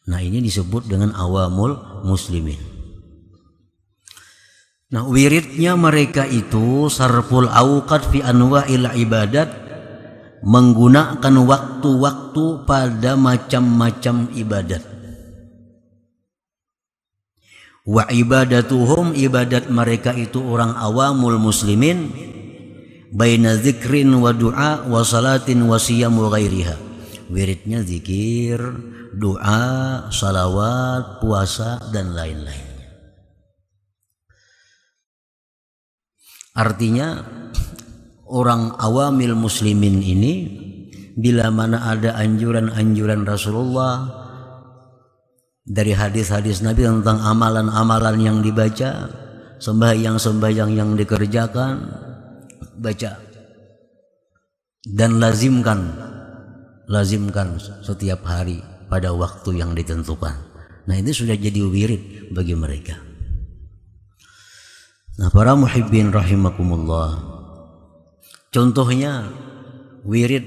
Nah, ini disebut dengan awamul muslimin. Nah, wiridnya mereka itu sarful awqat fi anwa'il ibadat, menggunakan waktu-waktu pada macam-macam ibadat. Wa ibadatuhum, ibadat mereka itu orang awamul muslimin, baina zikrin wa du'a wa salatin wa siyam wa ghairiha. Wiridnya zikir, doa, salawat, puasa, dan lain-lainnya. Artinya orang awamil muslimin ini bila mana ada anjuran-anjuran Rasulullah dari hadis-hadis Nabi tentang amalan-amalan yang dibaca, sembahyang-sembahyang yang dikerjakan, baca dan lazimkan setiap hari pada waktu yang ditentukan. Nah, ini sudah jadi wirid bagi mereka. Nah, para muhibbin rahimakumullah, contohnya wirid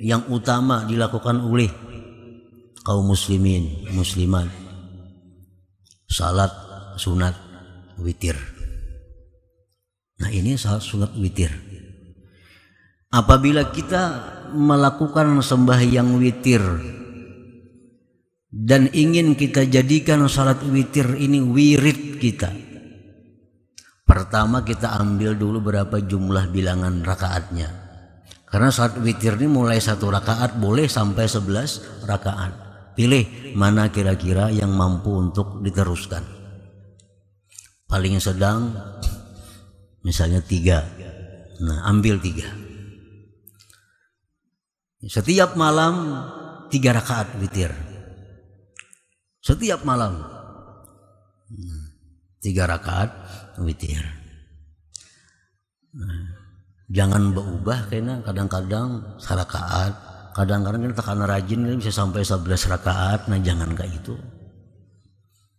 yang utama dilakukan oleh kaum muslimin, muslimat, salat sunat witir. Nah, ini salat sunat witir. Apabila kita melakukan sembahyang witir dan ingin kita jadikan salat witir ini wirid kita, pertama kita ambil dulu berapa jumlah bilangan rakaatnya. Karena salat witir ini mulai 1 rakaat boleh sampai 11 rakaat. pilih mana kira-kira yang mampu untuk diteruskan. Paling sedang misalnya 3. Nah, ambil 3. Setiap malam 3 rakaat witir. Setiap malam 3 rakaat witir. Jangan berubah karena kadang-kadang sarakaat, kadang-kadang kita tekan rajin bisa sampai 11 rakaat. Nah, jangan kayak itu.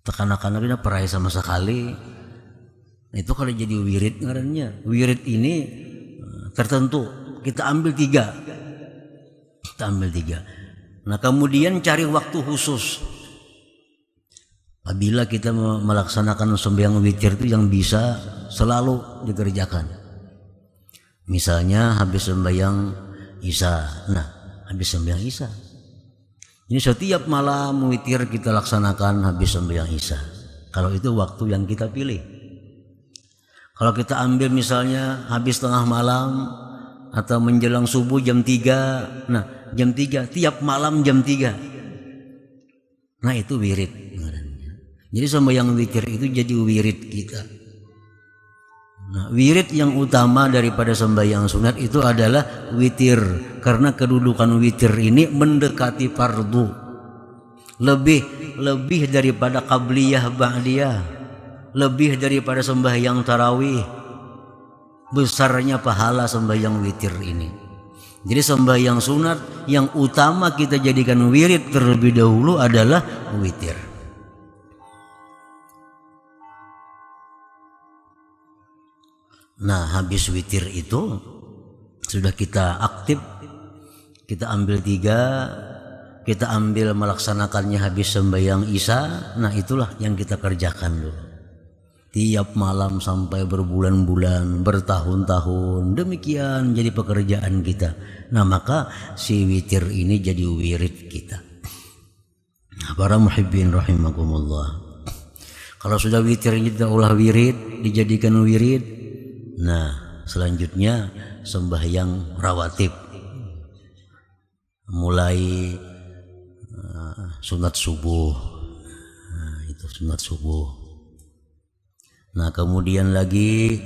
Tekan-tekan kita perai sama sekali. Itu kalau jadi wirid ngarannya. Wirid ini tertentu, kita ambil 3. Kita ambil 3. Nah, kemudian cari waktu khusus. Apabila kita melaksanakan sembahyang witir itu yang bisa selalu dikerjakan. Misalnya habis sembahyang Isya. Nah, habis sembahyang Isya. Ini setiap malam witir kita laksanakan habis sembahyang Isya. Kalau itu waktu yang kita pilih. Kalau kita ambil misalnya habis tengah malam atau menjelang subuh jam 3. Nah, jam 3 tiap malam jam 3. Nah, itu wirid. Jadi sembahyang witir itu jadi wirid kita. Nah, wirid yang utama daripada sembahyang sunat itu adalah witir, karena kedudukan witir ini mendekati fardu. Lebih daripada qabliyah ba'diyah, lebih daripada sembahyang tarawih. Besarnya pahala sembahyang witir ini. Jadi sembahyang sunat yang utama kita jadikan wirid terlebih dahulu adalah witir. Nah, habis witir itu sudah kita aktif, kita ambil 3, kita ambil melaksanakannya habis sembahyang Isya. Nah, itulah yang kita kerjakan dulu. Tiap malam sampai berbulan-bulan, bertahun-tahun, demikian jadi pekerjaan kita. Nah, maka si witir ini jadi wirid kita. Nah, para muhibbin rahimakumullah. Kalau sudah witir kita ulah wirid, dijadikan wirid. Nah, selanjutnya sembahyang rawatib. Mulai sunat subuh. Nah, itu sunat subuh. Nah, kemudian lagi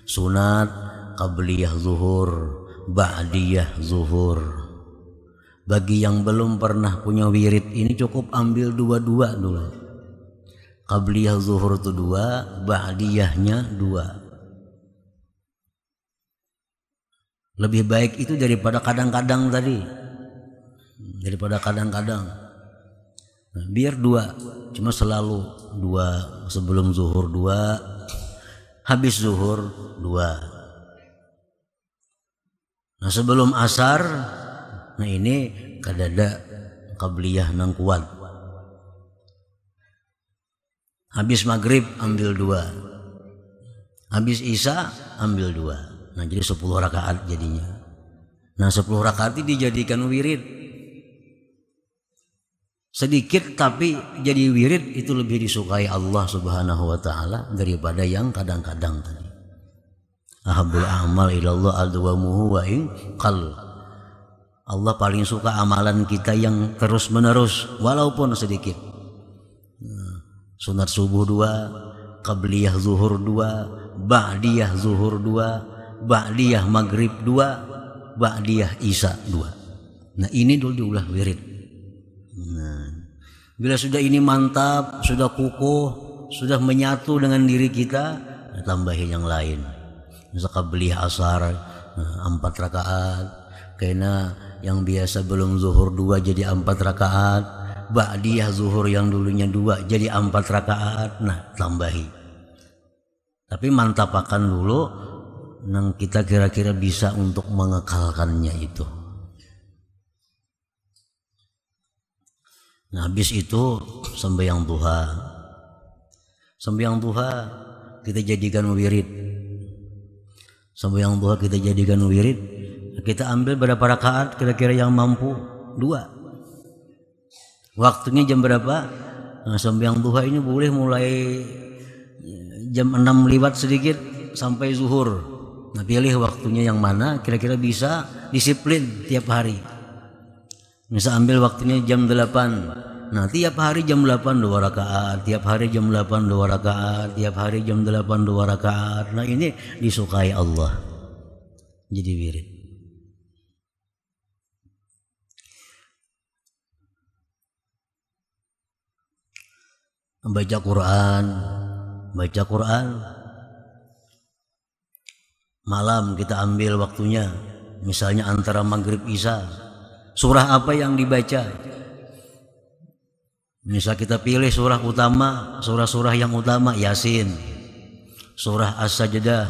sunat qabliyah zuhur, ba'diyah zuhur. Bagi yang belum pernah punya wirid ini cukup ambil 2 dulu. Qabliyah zuhur itu 2, ba'diyahnya 2. Lebih baik itu daripada kadang-kadang tadi. Daripada kadang-kadang. Nah, biar 2, cuma selalu 2, sebelum zuhur 2, habis zuhur 2. Nah, sebelum asar, nah ini kadada qabliyah nang kuat. Habis maghrib ambil 2. Habis isya ambil 2. Nah, jadi 10 rakaat jadinya. Nah, 10 rakaat ini dijadikan wirid. Sedikit tapi jadi wirid itu lebih disukai Allah Subhanahu wa taala daripada yang kadang-kadang tadi. Ahabbul a'mal ilallah adwamuhu wa in qall. Allah paling suka amalan kita yang terus-menerus walaupun sedikit. Sunat subuh 2, qabliyah zuhur 2, ba'diyah zuhur 2, ba'diyah maghrib 2, ba'diyah isya 2. Nah, ini dulu diulah wirid. Nah, bila sudah ini mantap, sudah kukuh, sudah menyatu dengan diri kita, tambahin yang lain. Misal qabliyah asar 4 rakaat, karena yang biasa belum zuhur 2 jadi 4 rakaat, ba'diyah zuhur yang dulunya 2 jadi 4 rakaat. Nah, tambahi. Tapi mantapakan dulu yang kita kira-kira bisa untuk mengekalkannya itu. Nah, habis itu sembahyang duha. Sembahyang duha kita jadikan wirid. Sembahyang duha kita jadikan wirid. Kita ambil berapa rakaat kira-kira yang mampu? 2. Waktunya jam berapa? Nah, sembahyang duha ini boleh mulai jam 6 lewat sedikit sampai zuhur. Nah, pilih waktunya yang mana kira-kira bisa disiplin tiap hari. Misal ambil waktunya jam 8. Nah, tiap hari jam 8 2 rakaat, tiap hari jam 8 2 rakaat, tiap hari jam 8 2 rakaat. Nah, ini disukai Allah. Jadi wirid. Baca Quran, baca Quran. Malam kita ambil waktunya, misalnya antara maghrib isya. Surah apa yang dibaca? Misal kita pilih surah utama, surah-surah yang utama Yasin, surah As-Sajdah,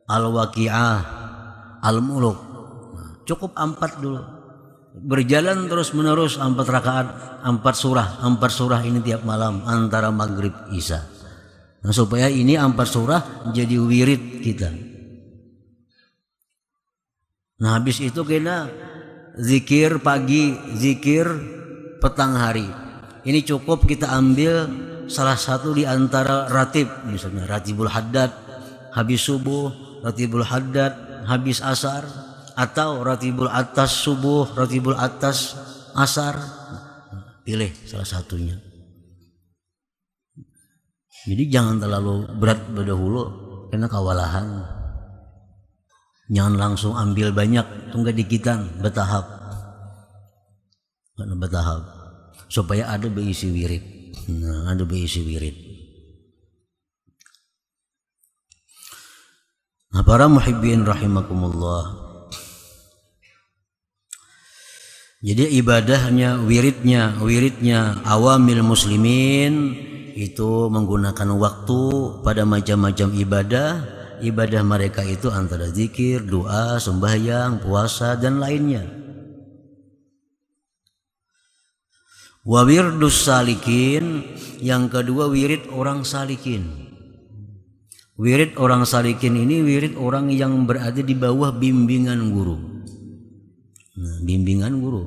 Al-Waqi'ah, Al-Muluk. Cukup 4 dulu. Berjalan terus menerus 4 rakaat, 4 surah ini tiap malam antara maghrib isya. Nah, supaya ini 4 surah jadi wirid kita. Nah, habis itu kena zikir pagi, zikir petang hari. Ini cukup kita ambil salah satu di antara ratib, misalnya ratibul haddad habis subuh, ratibul haddad habis asar, atau ratibul atas subuh, ratibul atas asar. Pilih salah satunya. Jadi jangan terlalu berat berdahulu karena kewalahan. Jangan langsung ambil banyak, tunggu dikitan, bertahap. Karena bertahap supaya ada berisi wirid. Nah, ada berisi wirid. Nah, para muhibbin rahimakumullah. Jadi ibadahnya, wiridnya awamil muslimin itu menggunakan waktu pada macam-macam ibadah. Ibadah mereka itu antara zikir, doa, sembahyang, puasa dan lainnya. Wa wirdus salikin, yang kedua wirid orang salikin. Wirid orang salikin ini wirid orang yang berada di bawah bimbingan guru. Nah, bimbingan guru.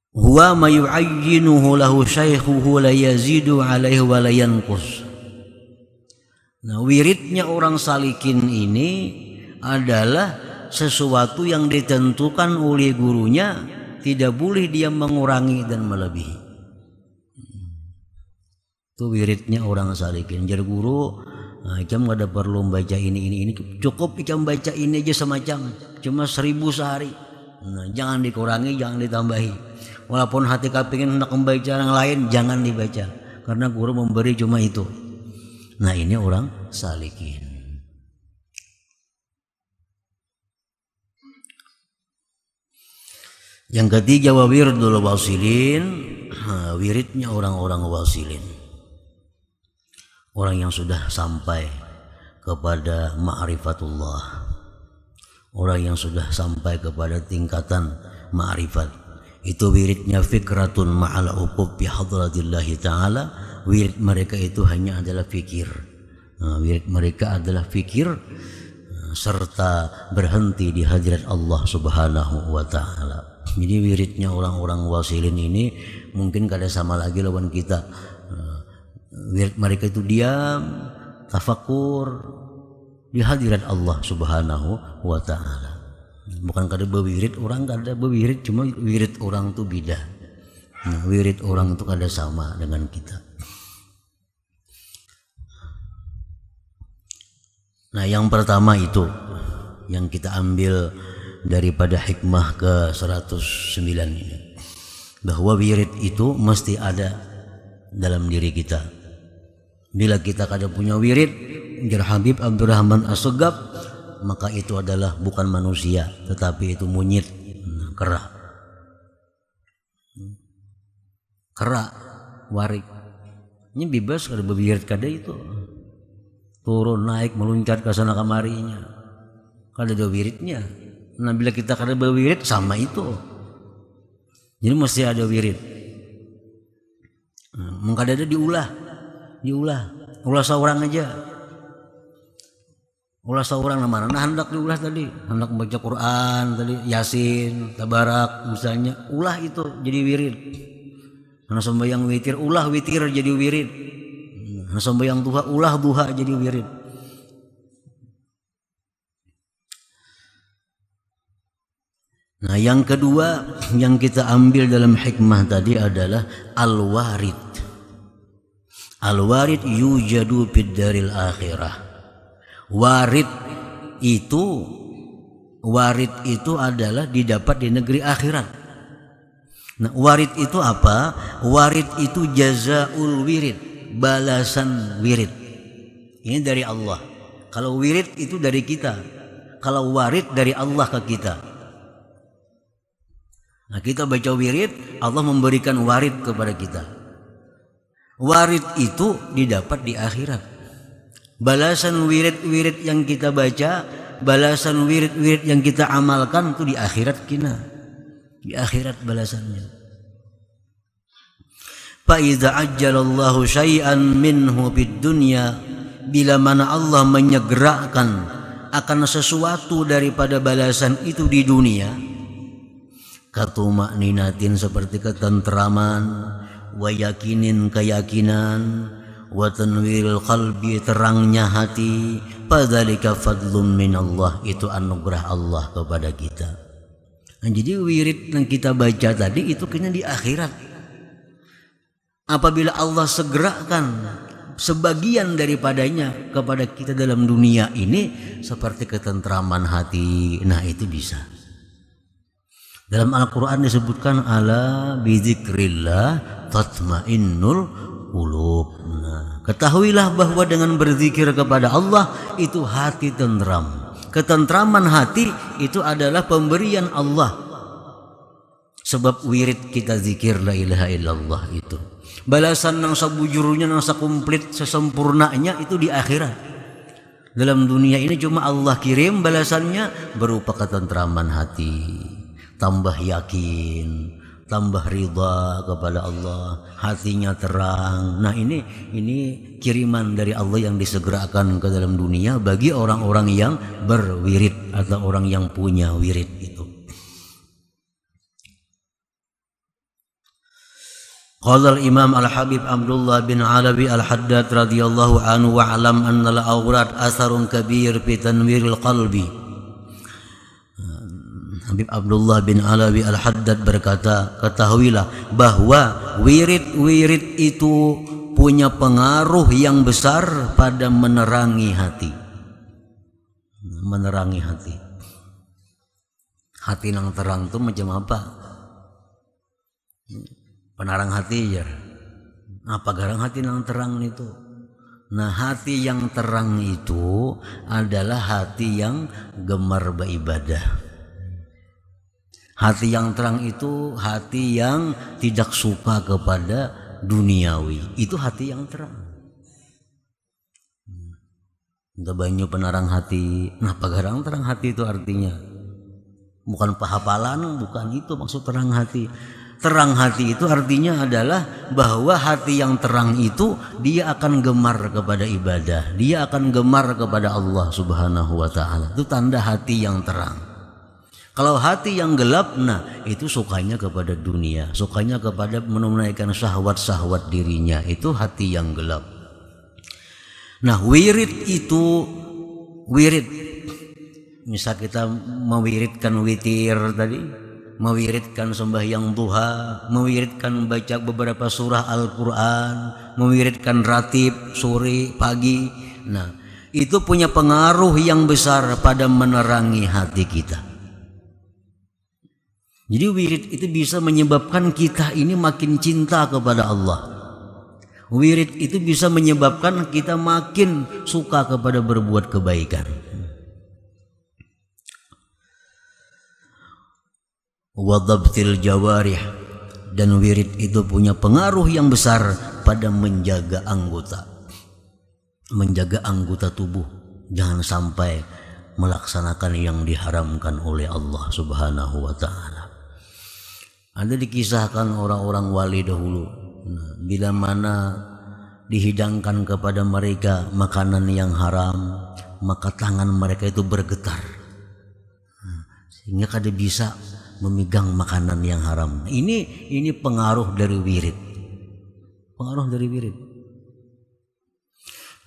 Huwa ma yu'ayyinuhu lahu syaikhuhu la yazidu alaihi wa la yanqus. Nah, wiridnya orang salikin ini adalah sesuatu yang ditentukan oleh gurunya, tidak boleh dia mengurangi dan melebihi. Itu wiridnya orang salikin. Jadi guru, nah, ikam gak ada perlu baca ini. Cukup ikam baca ini aja semacam, cuma 1000 sehari. Nah, jangan dikurangi, jangan ditambahi. Walaupun hati kepingin hendak membaca yang lain, jangan dibaca, karena guru memberi cuma itu. Nah, ini orang salikin. Yang ketiga wa wirdul wasilin, wiridnya orang-orang wasilin. Orang yang sudah sampai kepada ma'rifatullah. Orang yang sudah sampai kepada tingkatan ma'rifat. Itu wiridnya fikratun ma'al uqub bi hadratillahi ta'ala. Wirid mereka itu hanya adalah fikir. Wirid mereka adalah fikir serta berhenti di hadirat Allah Subhanahu wa ta'ala. Jadi wiridnya orang-orang wasilin ini mungkin kada sama lagi lawan kita. Wirid mereka itu diam, tafakur di hadirat Allah Subhanahu wa ta'ala. Bukan kada berwirid, orang kada berwirid, cuma wirid orang itu beda. Nah, wirid orang itu kada sama dengan kita. Nah, yang pertama itu yang kita ambil daripada hikmah ke 109 ini, bahwa wirid itu mesti ada dalam diri kita. Bila kita kada punya wirid, jar Habib Abdurrahman As-Segaf, maka itu adalah bukan manusia, tetapi itu monyet, kera. Kera, warik. Ini bebas kada berwirid kada itu. Turun naik meluncat ke sana kemarinya, kada ada wiridnya. Nah, bila kita kada berwirid sama itu. Jadi mesti ada wirid. Mengkada ada diulah seorang aja. Ulah seorang mana? Nah, hendak diulah tadi, hendak membaca Quran tadi, Yasin, Tabarak misalnya, ulah itu jadi wirid. Nah, sembahyang witir, ulah witir jadi wirid. Nah, sembahyang duha, ulah duha jadi wirid. Nah, yang kedua yang kita ambil dalam hikmah tadi adalah al-warid. Al-warid yujadu fid daril akhirah. Warid itu adalah didapat di negeri akhirat. Nah, warid itu apa? Warid itu jazaul wirid, balasan wirid. Ini dari Allah. Kalau wirid itu dari kita. Kalau warid dari Allah ke kita. Nah, kita baca wirid, Allah memberikan warid kepada kita. Warid itu didapat di akhirat. Balasan wirid-wirid yang kita baca, balasan wirid-wirid yang kita amalkan itu di akhirat kita. Di akhirat balasannya. Fa idza ajjalallahu syai'an minhu fid dunya, bila mana Allah menyegerakan akan sesuatu daripada balasan itu di dunia, katuma'ninatin seperti ketentraman, wa yakinin keyakinan, wa tanwiril qalbi terangnya hati, fadzalika fadlun minallah, itu anugerah Allah kepada kita. Nah, jadi wirid yang kita baca tadi itu kena di akhirat. Apabila Allah segerakan sebagian daripadanya kepada kita dalam dunia ini seperti ketentraman hati, nah itu bisa. Dalam Al-Quran disebutkan ala bizikrillah tatmainnul qulub. Nah, ketahuilah bahwa dengan berzikir kepada Allah itu hati tentram. Ketentraman hati itu adalah pemberian Allah. Sebab wirid kita zikir la ilaha illallah itu. Balasan yang sabujurnya, yang sakumplit, sesempurnanya itu di akhirat. Dalam dunia ini cuma Allah kirim balasannya berupa ketentraman hati. Tambah yakin, tambah ridha kepada Allah, hatinya terang. Nah, ini kiriman dari Allah yang disegerakan ke dalam dunia bagi orang-orang yang berwirid atau orang yang punya wirid itu. Qala al-Imam Al-Habib Abdullah bin Alawi Al-Haddad radhiyallahu anhu wa alam anna al-awrad atharun kabir fi tanwiril qalbi. Habib Abdullah bin Alawi Al-Haddad berkata, ketahuilah bahwa wirid-wirid itu punya pengaruh yang besar pada menerangi hati. Menerangi hati. Hati yang terang itu macam apa? Penerang hati ya. Apa garang hati yang terang itu? Nah, hati yang terang itu adalah hati yang gemar beribadah. Hati yang terang itu hati yang tidak suka kepada duniawi. Itu hati yang terang. Ada banyak penerang hati. Nah, pagarang terang hati itu artinya bukan pahapalan, bukan itu maksud terang hati. Terang hati itu artinya adalah bahwa hati yang terang itu dia akan gemar kepada ibadah. Dia akan gemar kepada Allah Subhanahu wa ta'ala. Itu tanda hati yang terang. Kalau hati yang gelap, nah itu sukanya kepada dunia, sukanya kepada menunaikan syahwat-syahwat dirinya, itu hati yang gelap. Nah, wirid itu wirid. Misal kita mewiridkan witir tadi, mewiridkan sembahyang duha, mewiridkan baca beberapa surah Al-Quran, mewiridkan ratib sore pagi. Nah, itu punya pengaruh yang besar pada menerangi hati kita. Jadi wirid itu bisa menyebabkan kita ini makin cinta kepada Allah. Wirid itu bisa menyebabkan kita makin suka kepada berbuat kebaikan. Wadabtil jawarih, dan wirid itu punya pengaruh yang besar pada menjaga anggota. Menjaga anggota tubuh. Jangan sampai melaksanakan yang diharamkan oleh Allah Subhanahu wa ta'ala. Ada dikisahkan orang-orang wali dahulu, bila mana dihidangkan kepada mereka makanan yang haram, maka tangan mereka itu bergetar, sehingga kada bisa memegang makanan yang haram. Ini pengaruh dari wirid. Pengaruh dari wirid.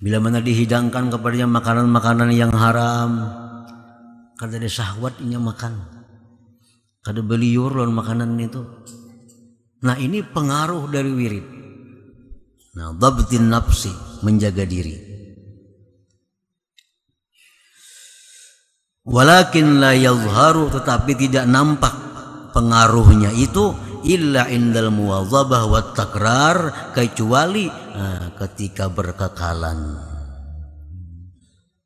Bila mana dihidangkan kepadanya makanan-makanan yang haram, kada ada syahwatnya makan. kada beliur lawan makanan itu. Nah ini pengaruh dari wirid. Nah dhabtin nafsi, menjaga diri. Walakin la yadhharu, tetapi tidak nampak pengaruhnya itu illa indal muwadhabah wat takrar, kecuali ketika berkekalan.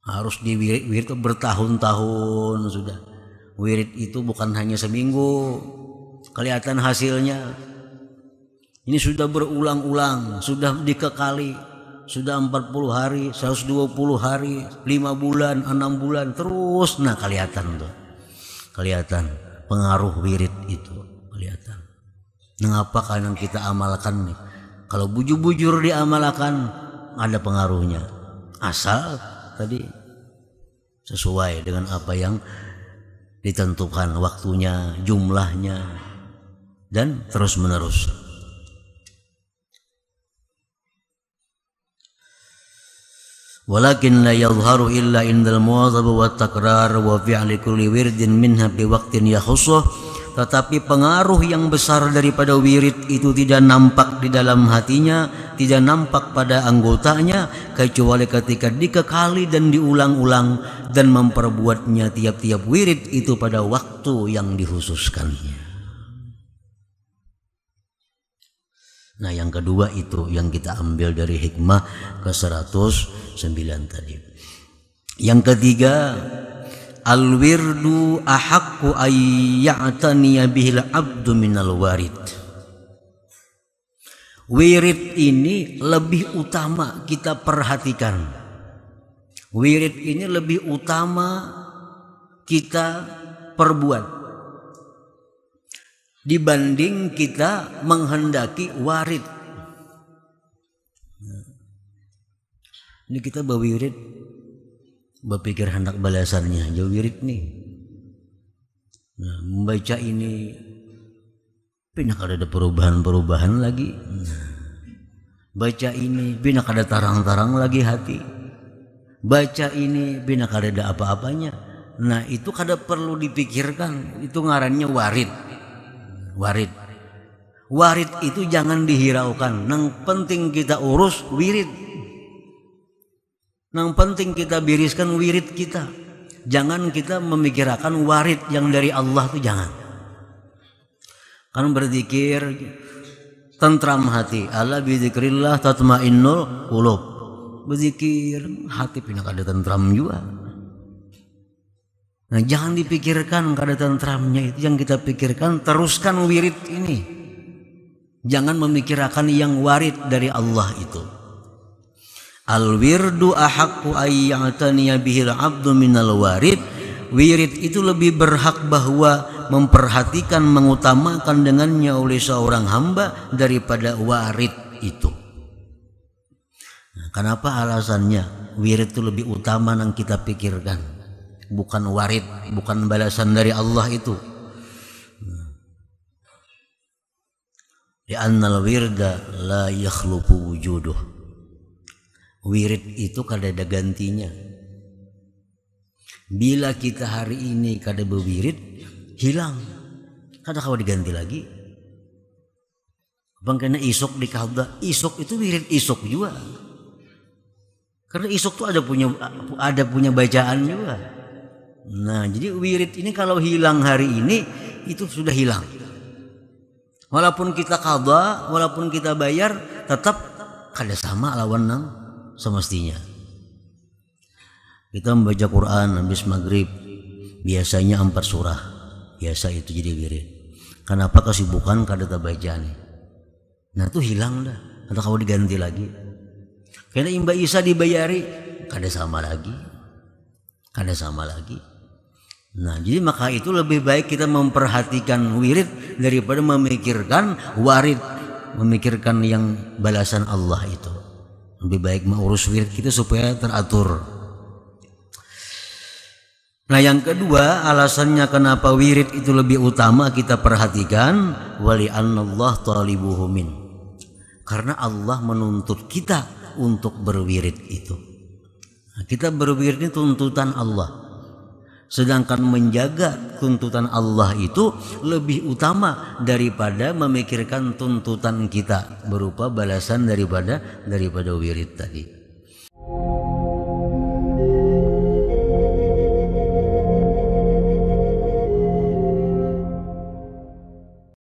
Harus di wirid itu bertahun-tahun sudah. Wirid itu bukan hanya seminggu kelihatan hasilnya. Ini sudah berulang-ulang, sudah dikekali, sudah 40 hari, 120 hari, 5 bulan, 6 bulan terus. Nah kelihatan tuh, kelihatan pengaruh wirid itu kelihatan. Mengapa kadang kita amalkan nih? Kalau bujur-bujur diamalkan ada pengaruhnya. Asal tadi sesuai dengan apa yang ditentukan waktunya, jumlahnya, dan terus menerus. Walakin la yadhharu illa indal muwadhabah wa takrar wa fi'li kulli wirdin minha bi waqtin yakhussuh. Tetapi pengaruh yang besar daripada wirid itu tidak nampak di dalam hatinya, tidak nampak pada anggotanya, kecuali ketika dikekali dan diulang-ulang dan memperbuatnya tiap-tiap wirid itu pada waktu yang dikhususkannya. Nah yang kedua itu yang kita ambil dari hikmah ke-109 tadi. Yang ketiga, al-wirdu ahaqqu ayya'taniya bihil abdu minal warid. Wirid ini lebih utama kita perhatikan. Wirid ini lebih utama kita perbuat dibanding kita menghendaki warid. Ini kita berwirid, berpikir hendak balasannya, jauh wirid nih. Nah, membaca ini, pindah ada perubahan-perubahan lagi. Nah, baca ini, pindah ada tarang-tarang lagi hati. Baca ini, pindah ada apa-apanya. Nah itu kada perlu dipikirkan, itu ngarannya warid. Warid, warid itu jangan dihiraukan. Yang penting kita urus wirid. Yang penting kita biriskan wirid kita. Jangan kita memikirkan warid yang dari Allah itu jangan. Kan berzikir tentram hati. Ala bidzikrillah tatmainnul qulub. Berzikir hati pindah ada tentram juga. Nah jangan dipikirkan kada tentramnya itu, yang kita pikirkan teruskan wirid ini. Jangan memikirkan yang warid dari Allah itu. Al-wirdu ahaqqu ayya'taniya bihil abdu minal warid. Wirid itu lebih berhak bahwa memperhatikan, mengutamakan dengannya oleh seorang hamba daripada warid itu. Nah, kenapa alasannya? Wirid itu lebih utama yang kita pikirkan. Bukan warid, bukan balasan dari Allah itu. Li'annal wirda la yakhluqu wujuduh. Wirid itu kada ada gantinya. Bila kita hari ini kada berwirid, hilang. Kada kau diganti lagi. Bang kena isok di kahda, isok itu wirid isok juga. Karena isok itu ada punya bacaan juga. Nah jadi wirid ini kalau hilang hari ini itu sudah hilang. Walaupun kita qadha, walaupun kita bayar, tetap kada sama lawan nang semestinya. Kita membaca Quran habis maghrib biasanya 4 surah, biasa itu jadi wirid. Kenapa kesibukan kada baca nih? Nah itu hilang dah, atau kau diganti lagi. Karena imba Isa dibayari kada sama lagi, kada sama lagi. Nah jadi maka itu lebih baik kita memperhatikan wirid daripada memikirkan warid, memikirkan yang balasan Allah itu. Lebih baik mengurus wirid kita supaya teratur. Nah yang kedua alasannya kenapa wirid itu lebih utama kita perhatikan, wali annallah talibuhu min. Karena Allah menuntut kita untuk berwirid itu. Nah, kita berwirid ini tuntutan Allah. Sedangkan menjaga tuntutan Allah itu lebih utama daripada memikirkan tuntutan kita berupa balasan daripada wirid tadi.